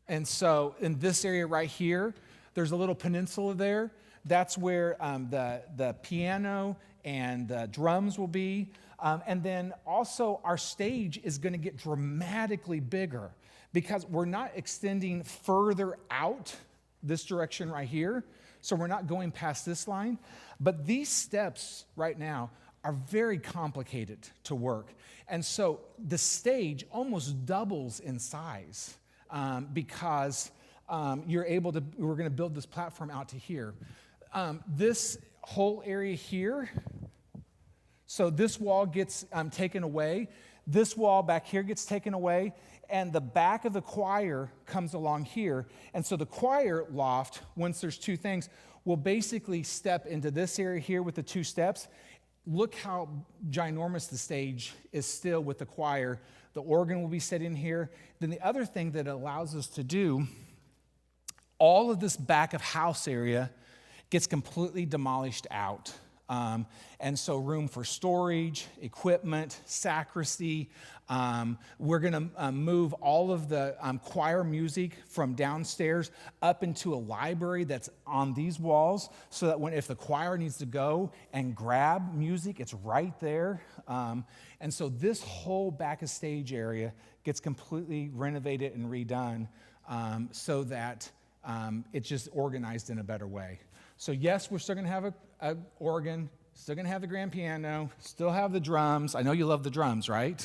And so in this area right here, there's a little peninsula there. That's where the piano and the drums will be. And then also our stage is going to get dramatically bigger because we're not extending further out this direction right here. So we're not going past this line. But these steps right now are very complicated to work. And so the stage almost doubles in size because we're going to build this platform out to here. This whole area here, so this wall gets taken away. This wall back here gets taken away, and the back of the choir comes along here. And so the choir loft, once there's two things, will basically step into this area here with the two steps. Look how ginormous the stage is still with the choir. The organ will be set in here. Then the other thing that it allows us to do, all of this back of house area gets completely demolished out. And so room for storage, equipment, sacristy. We're going to move all of the choir music from downstairs up into a library that's on these walls so that if the choir needs to go and grab music, it's right there. And so this whole back of stage area gets completely renovated and redone so that it's just organized in a better way. So yes, we're still going to have an organ, still going to have the grand piano, still have the drums. I know you love the drums, right?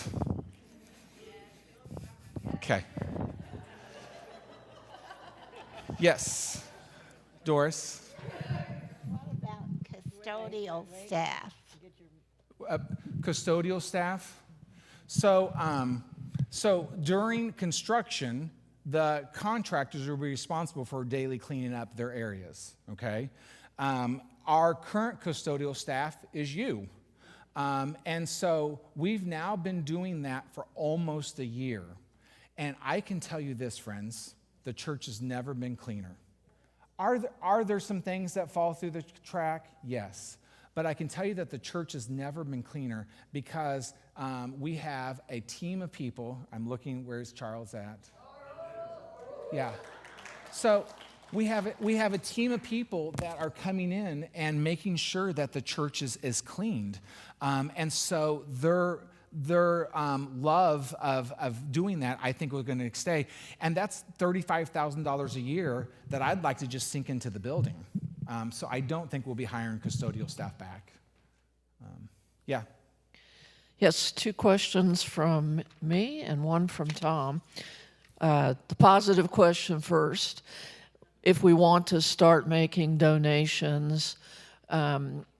Okay. Yes. Doris? What about custodial staff? Custodial staff. So during construction, the contractors will be responsible for daily cleaning up their areas, okay? Our current custodial staff is you. And so we've now been doing that for almost a year. And I can tell you this, friends, the church has never been cleaner. Are there some things that fall through the crack? Yes. But I can tell you that the church has never been cleaner because we have a team of people. I'm looking, where's Charles at? Yeah. So we have a team of people that are coming in and making sure that the church is cleaned. And so their love of doing that, I think, we're going to stay. And that's $35,000 a year that I'd like to just sink into the building. So I don't think we'll be hiring custodial staff back. Yeah. Yes, 2 questions from me and one from Tom. The positive question first. if we want to start making donations,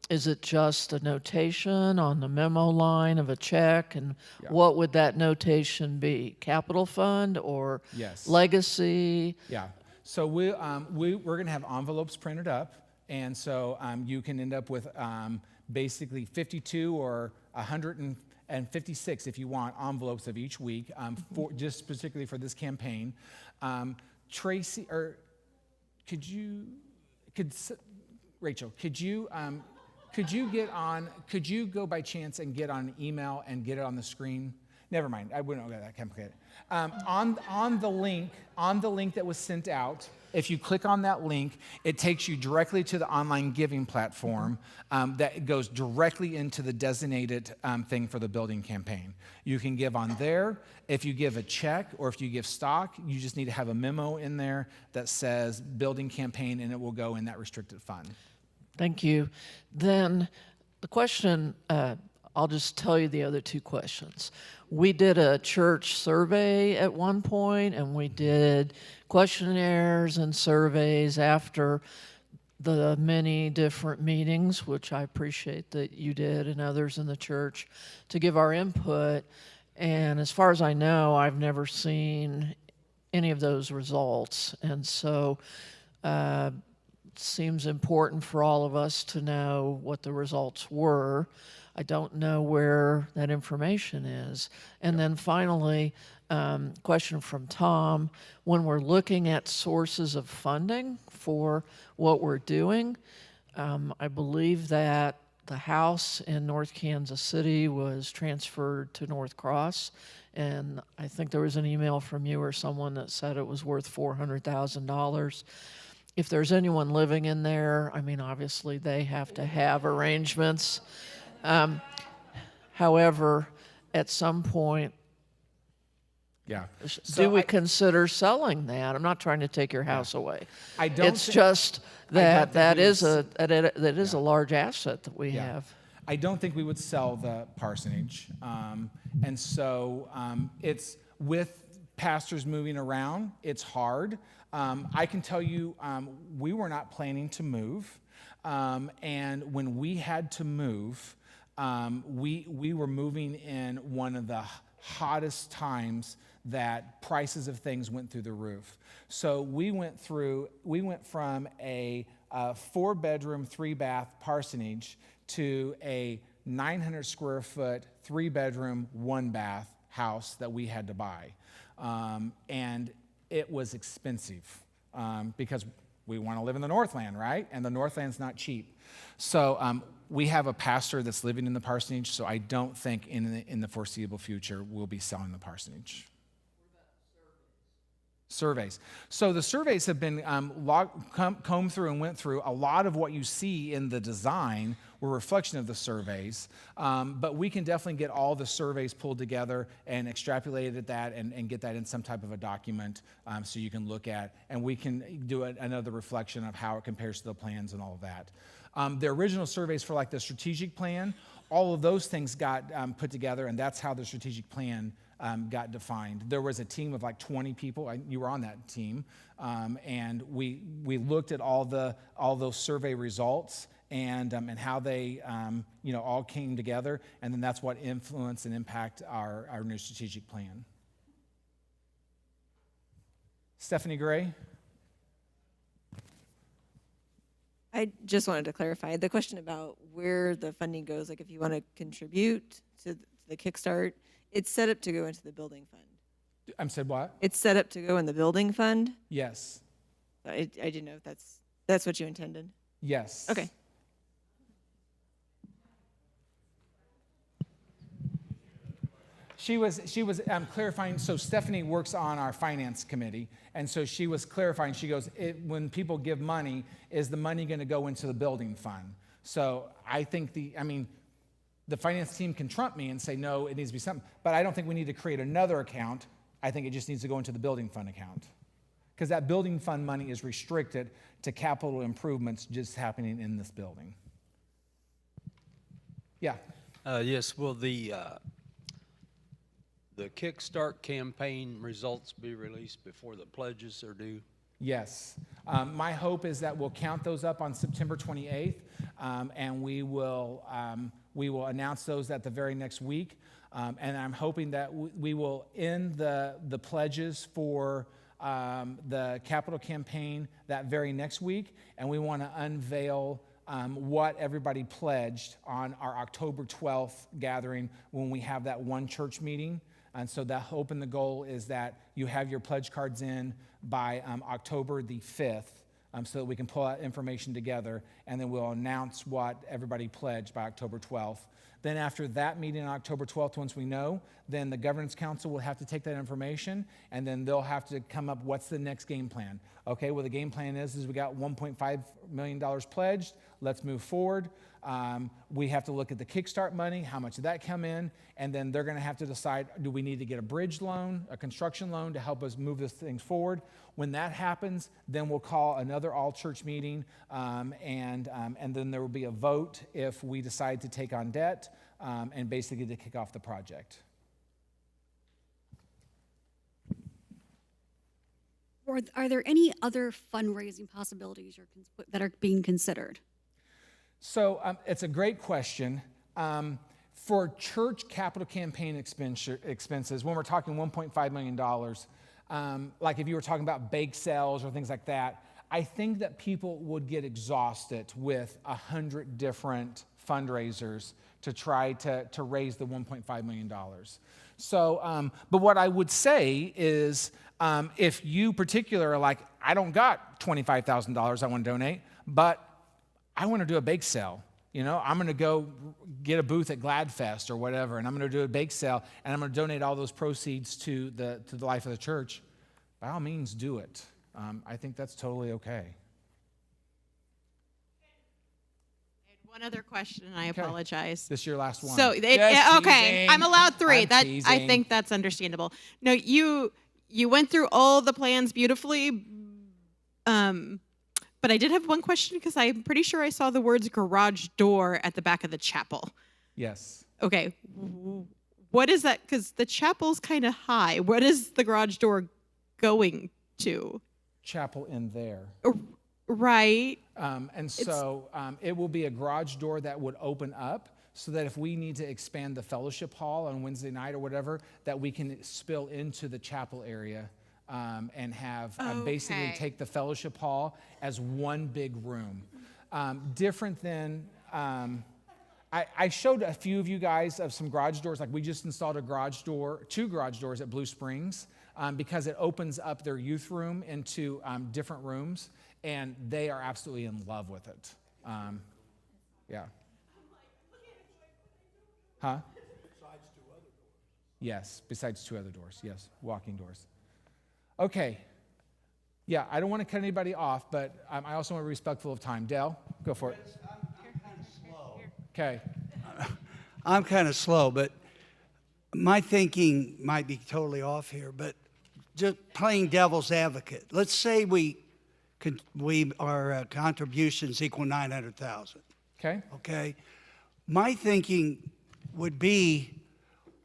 is it just a notation on the memo line of a check? And what would that notation be? Capital fund or Yes. legacy? Yeah. So we're going to have envelopes printed up, and so you can end up with basically 52 or 156, if you want, envelopes of each week, for just particularly for this campaign. Tracy, or Rachel, could you go by chance and get on email and get it on the screen? Never mind, I wouldn't go that complicated. On the link that was sent out, if you click on that link, it takes you directly to the online giving platform that goes directly into the designated thing for the building campaign. You can give on there. If you give a check or if you give stock, you just need to have a memo in there that says building campaign, and it will go in that restricted fund. Thank you. Then the question, I'll just tell you the other two questions. We did a church survey at one point, and we did questionnaires and surveys after the many different meetings, which I appreciate that you did and others in the church, to give our input. And as far as I know, I've never seen any of those results. And so it seems important for all of us to know what the results were. I don't know where that information is. And then finally, question from Tom, when we're looking at sources of funding for what we're doing, I believe that the house in North Kansas City was transferred to North Cross, and I think there was an email from you or someone that said it was worth $400,000. If there's anyone living in there, I mean, obviously they have to have arrangements. However, at some point, do we consider selling that? I'm not trying to take your house away. I don't. It's just that that is a large asset that we have. I don't think we would sell the parsonage, and so it's with pastors moving around. It's hard. I can tell you, we were not planning to move, and when we had to move, we were moving in one of the hottest times that prices of things went through the roof. So we went from a 4-bedroom, 3-bath parsonage to a 900 square foot, 3-bedroom, 1-bath house that we had to buy. And it was expensive because we want to live in the Northland, right? And the Northland's not cheap. So we have a pastor that's living in the parsonage, so I don't think in the foreseeable future we'll be selling the parsonage. Surveys. So the surveys have been combed through and went through. A lot of what you see in the design were a reflection of the surveys, but we can definitely get all the surveys pulled together and extrapolate at that and get that in some type of a document so you can look at, and we can do another reflection of how it compares to the plans and all of that. The original surveys for like the strategic plan, all of those things got put together, and that's how the strategic plan got defined. There was a team of like 20 people. You were on that team, and we looked at all those survey results and how they all came together, and then that's what influenced and impact our new strategic plan. Stephanie Gray. I just wanted to clarify the question about where the funding goes. Like if you want to contribute to the Kickstart, it's set up to go into the building fund. I'm said what? It's set up to go in the building fund? Yes. I didn't know if that's what you intended. Yes. Okay. She was clarifying. So Stephanie works on our finance committee, and so she was clarifying. She goes, when people give money, is the money going to go into the building fund? So I think the finance team can trump me and say, no, it needs to be something. But I don't think we need to create another account. I think it just needs to go into the building fund account. Because that building fund money is restricted to capital improvements just happening in this building. Yeah. Yes, will the Kickstart campaign results be released before the pledges are due? Yes. My hope is that we'll count those up on September 28th, and we will announce those at the very next week. And I'm hoping that we will end the pledges for the capital campaign that very next week, and we want to unveil what everybody pledged on our October 12th gathering when we have that one church meeting. And so the hope and the goal is that you have your pledge cards in by October the 5th, so that we can pull that information together, and then we'll announce what everybody pledged by October 12th. Then after that meeting on October 12th, once we know, then the governance council will have to take that information, and then they'll have to come up, what's the next game plan? Okay, well, the game plan is we got $1.5 million pledged. Let's move forward. We have to look at the Kickstart money, how much did that come in, and then they're going to have to decide, do we need to get a bridge loan, a construction loan to help us move this thing forward? When that happens, then we'll call another all-church meeting, and then there will be a vote if we decide to take on debt, and basically to kick off the project. Or are there any other fundraising possibilities that are being considered? So it's a great question. For church capital campaign expenses, when we're talking $1.5 million, like if you were talking about bake sales or things like that, I think that people would get exhausted with 100 different fundraisers to try to raise the $1.5 million. So, but what I would say is, if you particular are like, I don't got $25,000 I want to donate, but I want to do a bake sale. You know, I'm going to go get a booth at Gladfest or whatever, and I'm going to do a bake sale, and I'm going to donate all those proceeds to the life of the church. By all means, do it. I think that's totally okay. One other question, and I apologize. This is your last one. So, okay, I'm allowed 3. I think that's understandable. No, you went through all the plans beautifully, but I did have one question because I'm pretty sure I saw the words garage door at the back of the chapel. Yes. Okay, what is that? Because the chapel's kind of high. What is the garage door going to? Chapel in there. Right. And so it will be a garage door that would open up so that if we need to expand the fellowship hall on Wednesday night or whatever, that we can spill into the chapel area and have basically take the fellowship hall as one big room. Different than, I showed a few of you guys of some garage doors, like we just installed two garage doors at Blue Springs because it opens up their youth room into different rooms. And they are absolutely in love with it. Yeah. Huh? Besides 2 other doors. Yes, besides 2 other doors. Yes, walking doors. Okay. Yeah, I don't want to cut anybody off, but I also want to be respectful of time. Dale, go for it. I'm kind of slow. Okay. I'm kind of slow, but my thinking might be totally off here, but just playing devil's advocate. Let's say our contributions equal $900,000. Okay. Okay. My thinking would be,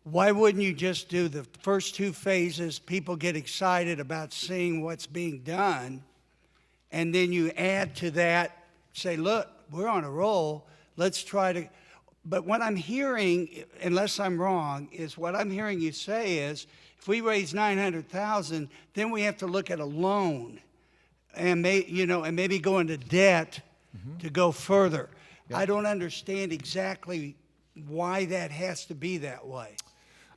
why wouldn't you just do the first 2 phases? People get excited about seeing what's being done, and then you add to that, say, look, we're on a roll. Let's try to. But what I'm hearing, unless I'm wrong, is what I'm hearing you say is, if we raise $900,000, then we have to look at a loan. And maybe go into debt to go further. Yep. I don't understand exactly why that has to be that way.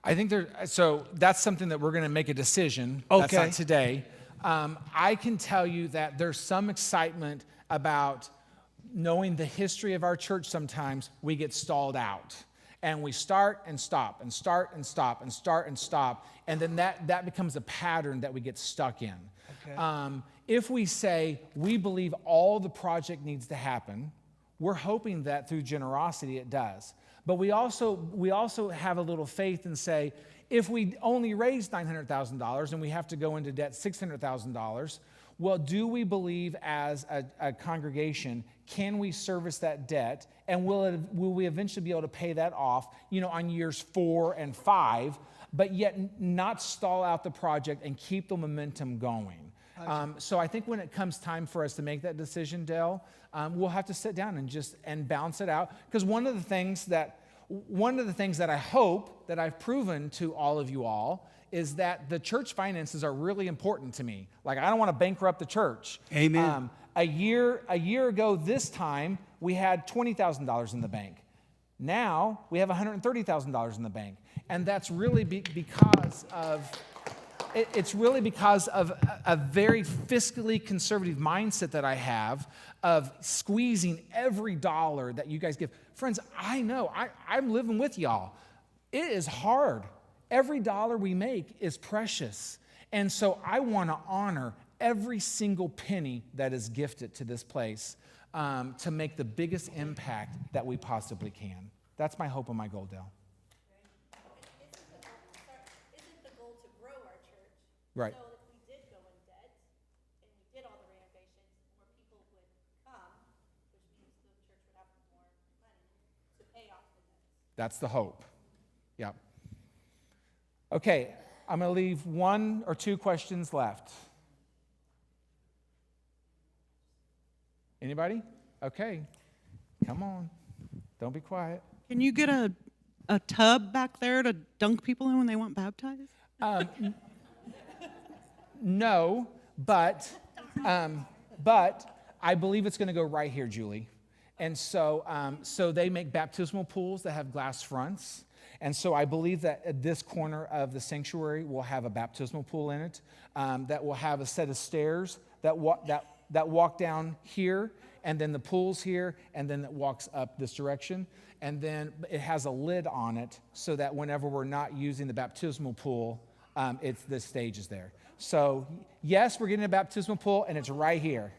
I think so that's something that we're going to make a decision. Okay. That's not today. I can tell you that there's some excitement about knowing the history of our church. Sometimes we get stalled out. And we start and stop and start and stop and start and stop. And then that becomes a pattern that we get stuck in. Okay. If we say we believe all the project needs to happen, we're hoping that through generosity it does. But we also have a little faith and say, if we only raise $900,000 and we have to go into debt $600,000, well, do we believe as a congregation, can we service that debt? And will we eventually be able to pay that off, on years 4 and 5, but yet not stall out the project and keep the momentum going? So I think when it comes time for us to make that decision, Dale, we'll have to sit down and balance it out. Because one of the things that I hope that I've proven to all of you all is that the church finances are really important to me. Like, I don't want to bankrupt the church. Amen. A year ago this time, we had $20,000 in the bank. Now we have $130,000 in the bank. And that's really because of a very fiscally conservative mindset that I have of squeezing every dollar that you guys give. Friends, I know, I'm living with y'all. It is hard. Every dollar we make is precious. And so I want to honor every single penny that is gifted to this place to make the biggest impact that we possibly can. That's my hope and my goal, Dale. Isn't the goal to grow our church? Right. So if we did go in debt and we did all the renovations, more people would come, which means the church would have more money to pay off the debt. That's the hope. Yep. Okay, I'm going to leave 1 or 2 questions left. Anybody? Okay. Come on. Don't be quiet. Can you get a tub back there to dunk people in when they want baptized? No, but I believe it's going to go right here, Julie. And so they make baptismal pools that have glass fronts. And so I believe that at this corner of the sanctuary will have a baptismal pool in it that will have a set of stairs that walk down here, and then the pool's here, and then it walks up this direction. And then it has a lid on it so that whenever we're not using the baptismal pool, the stage is there. So yes, we're getting a baptismal pool, and it's right here.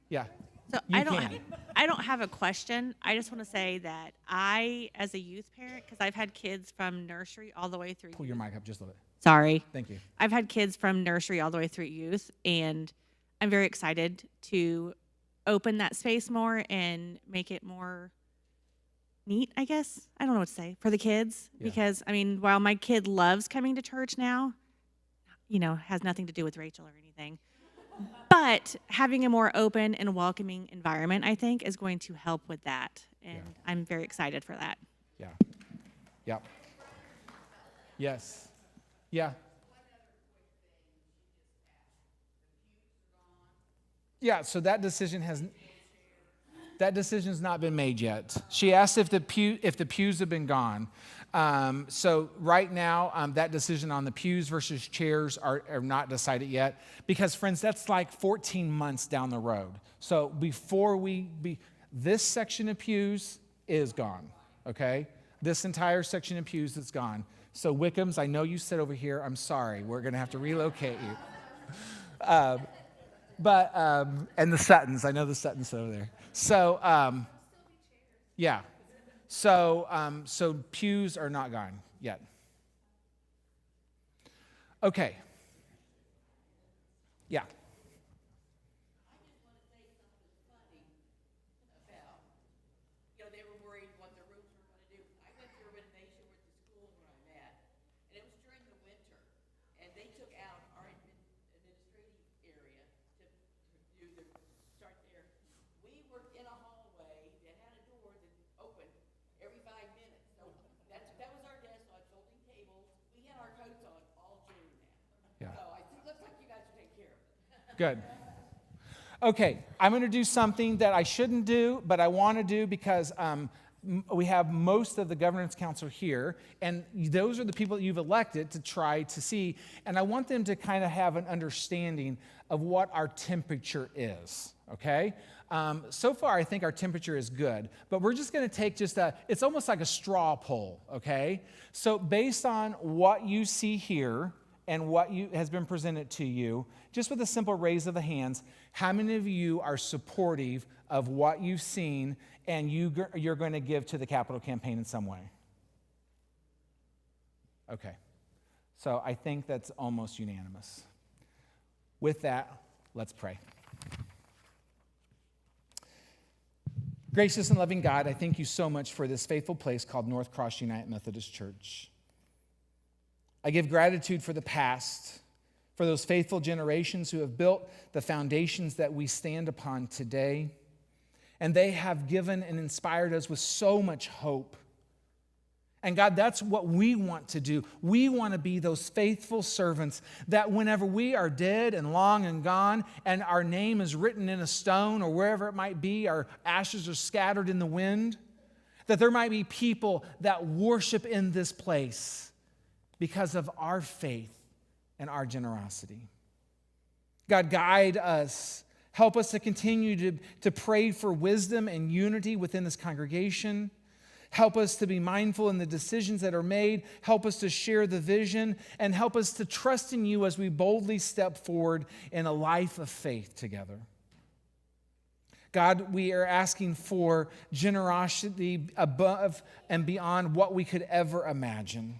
Yeah. So I don't have a question. I just want to say that I, as a youth parent, because I've had kids from nursery all the way through. Pull your mic up just a little bit. Sorry. Thank you. I've had kids from nursery all the way through youth, and I'm very excited to open that space more and make it more neat, I guess. I don't know what to say, for the kids. Yeah. Because, I mean, while my kid loves coming to church now, has nothing to do with Rachel or anything. But having a more open and welcoming environment, I think, is going to help with that. And I'm very excited for that. Yeah. Yep. Yes. Yeah. Yeah, so that decision has not been made yet. She asked if the pews have been gone. So right now, that decision on the pews versus chairs are not decided yet, because friends, that's like 14 months down the road. So before this section of pews is gone, okay? This entire section of pews is gone. So Wickham's, I know you sit over here. I'm sorry. We're going to have to relocate you. And the Suttons, I know the Suttons over there. So, yeah. So pews are not gone yet. Okay. Yeah. They were worried what the roofs were going to do. I went through a renovation with the school where I'm at, and it was during the winter, and they took out our administrative area to do the start there. We were in a hallway that had a door that opened every 5 minutes. So that was our desk on folding tables. We had our coats on all June now. Yeah. So I think it looks like you guys are taking care of it. Good. Okay, I'm going to do something that I shouldn't do, but I want to do because we have most of the governance council here, and those are the people that you've elected to try to see, and I want them to kind of have an understanding of what our temperature is, okay? So far, I think our temperature is good, but we're just going to take it's almost like a straw poll, okay? So based on what you see here, and what has been presented to you, just with a simple raise of the hands, how many of you are supportive of what you've seen and you're going to give to the capital campaign in some way? Okay. So I think that's almost unanimous. With that, let's pray. Gracious and loving God, I thank you so much for this faithful place called North Cross United Methodist Church. I give gratitude for the past. for those faithful generations who have built the foundations that we stand upon today. And they have given and inspired us with so much hope. And God, that's what we want to do. We want to be those faithful servants that whenever we are dead and long and gone, and our name is written in a stone or wherever it might be, our ashes are scattered in the wind, that there might be people that worship in this place because of our faith and our generosity. God, guide us. Help us to continue to pray for wisdom and unity within this congregation. Help us to be mindful in the decisions that are made. Help us to share the vision, and help us to trust in you as we boldly step forward in a life of faith together. God, we are asking for generosity above and beyond what we could ever imagine.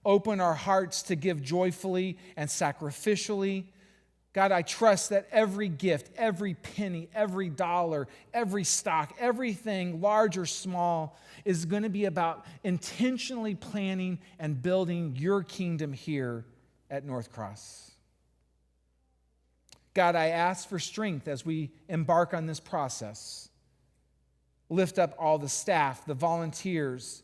Open our hearts to give joyfully and sacrificially. God, I trust that every gift, every penny, every dollar, every stock, everything, large or small, is going to be about intentionally planning and building your kingdom here at North Cross. God, I ask for strength as we embark on this process. Lift up all the staff, the volunteers,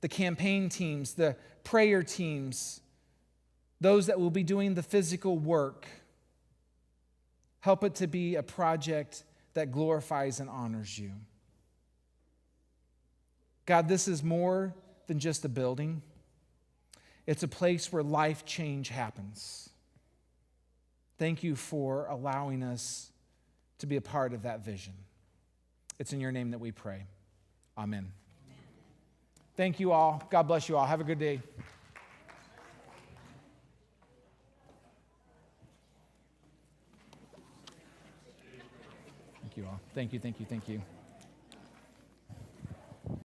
the campaign teams, the prayer teams, those that will be doing the physical work. Help it to be a project that glorifies and honors you. God, this is more than just a building. It's a place where life change happens. Thank you for allowing us to be a part of that vision. It's in your name that we pray. Amen. Thank you all. God bless you all. Have a good day. Thank you all. Thank you, thank you, thank you.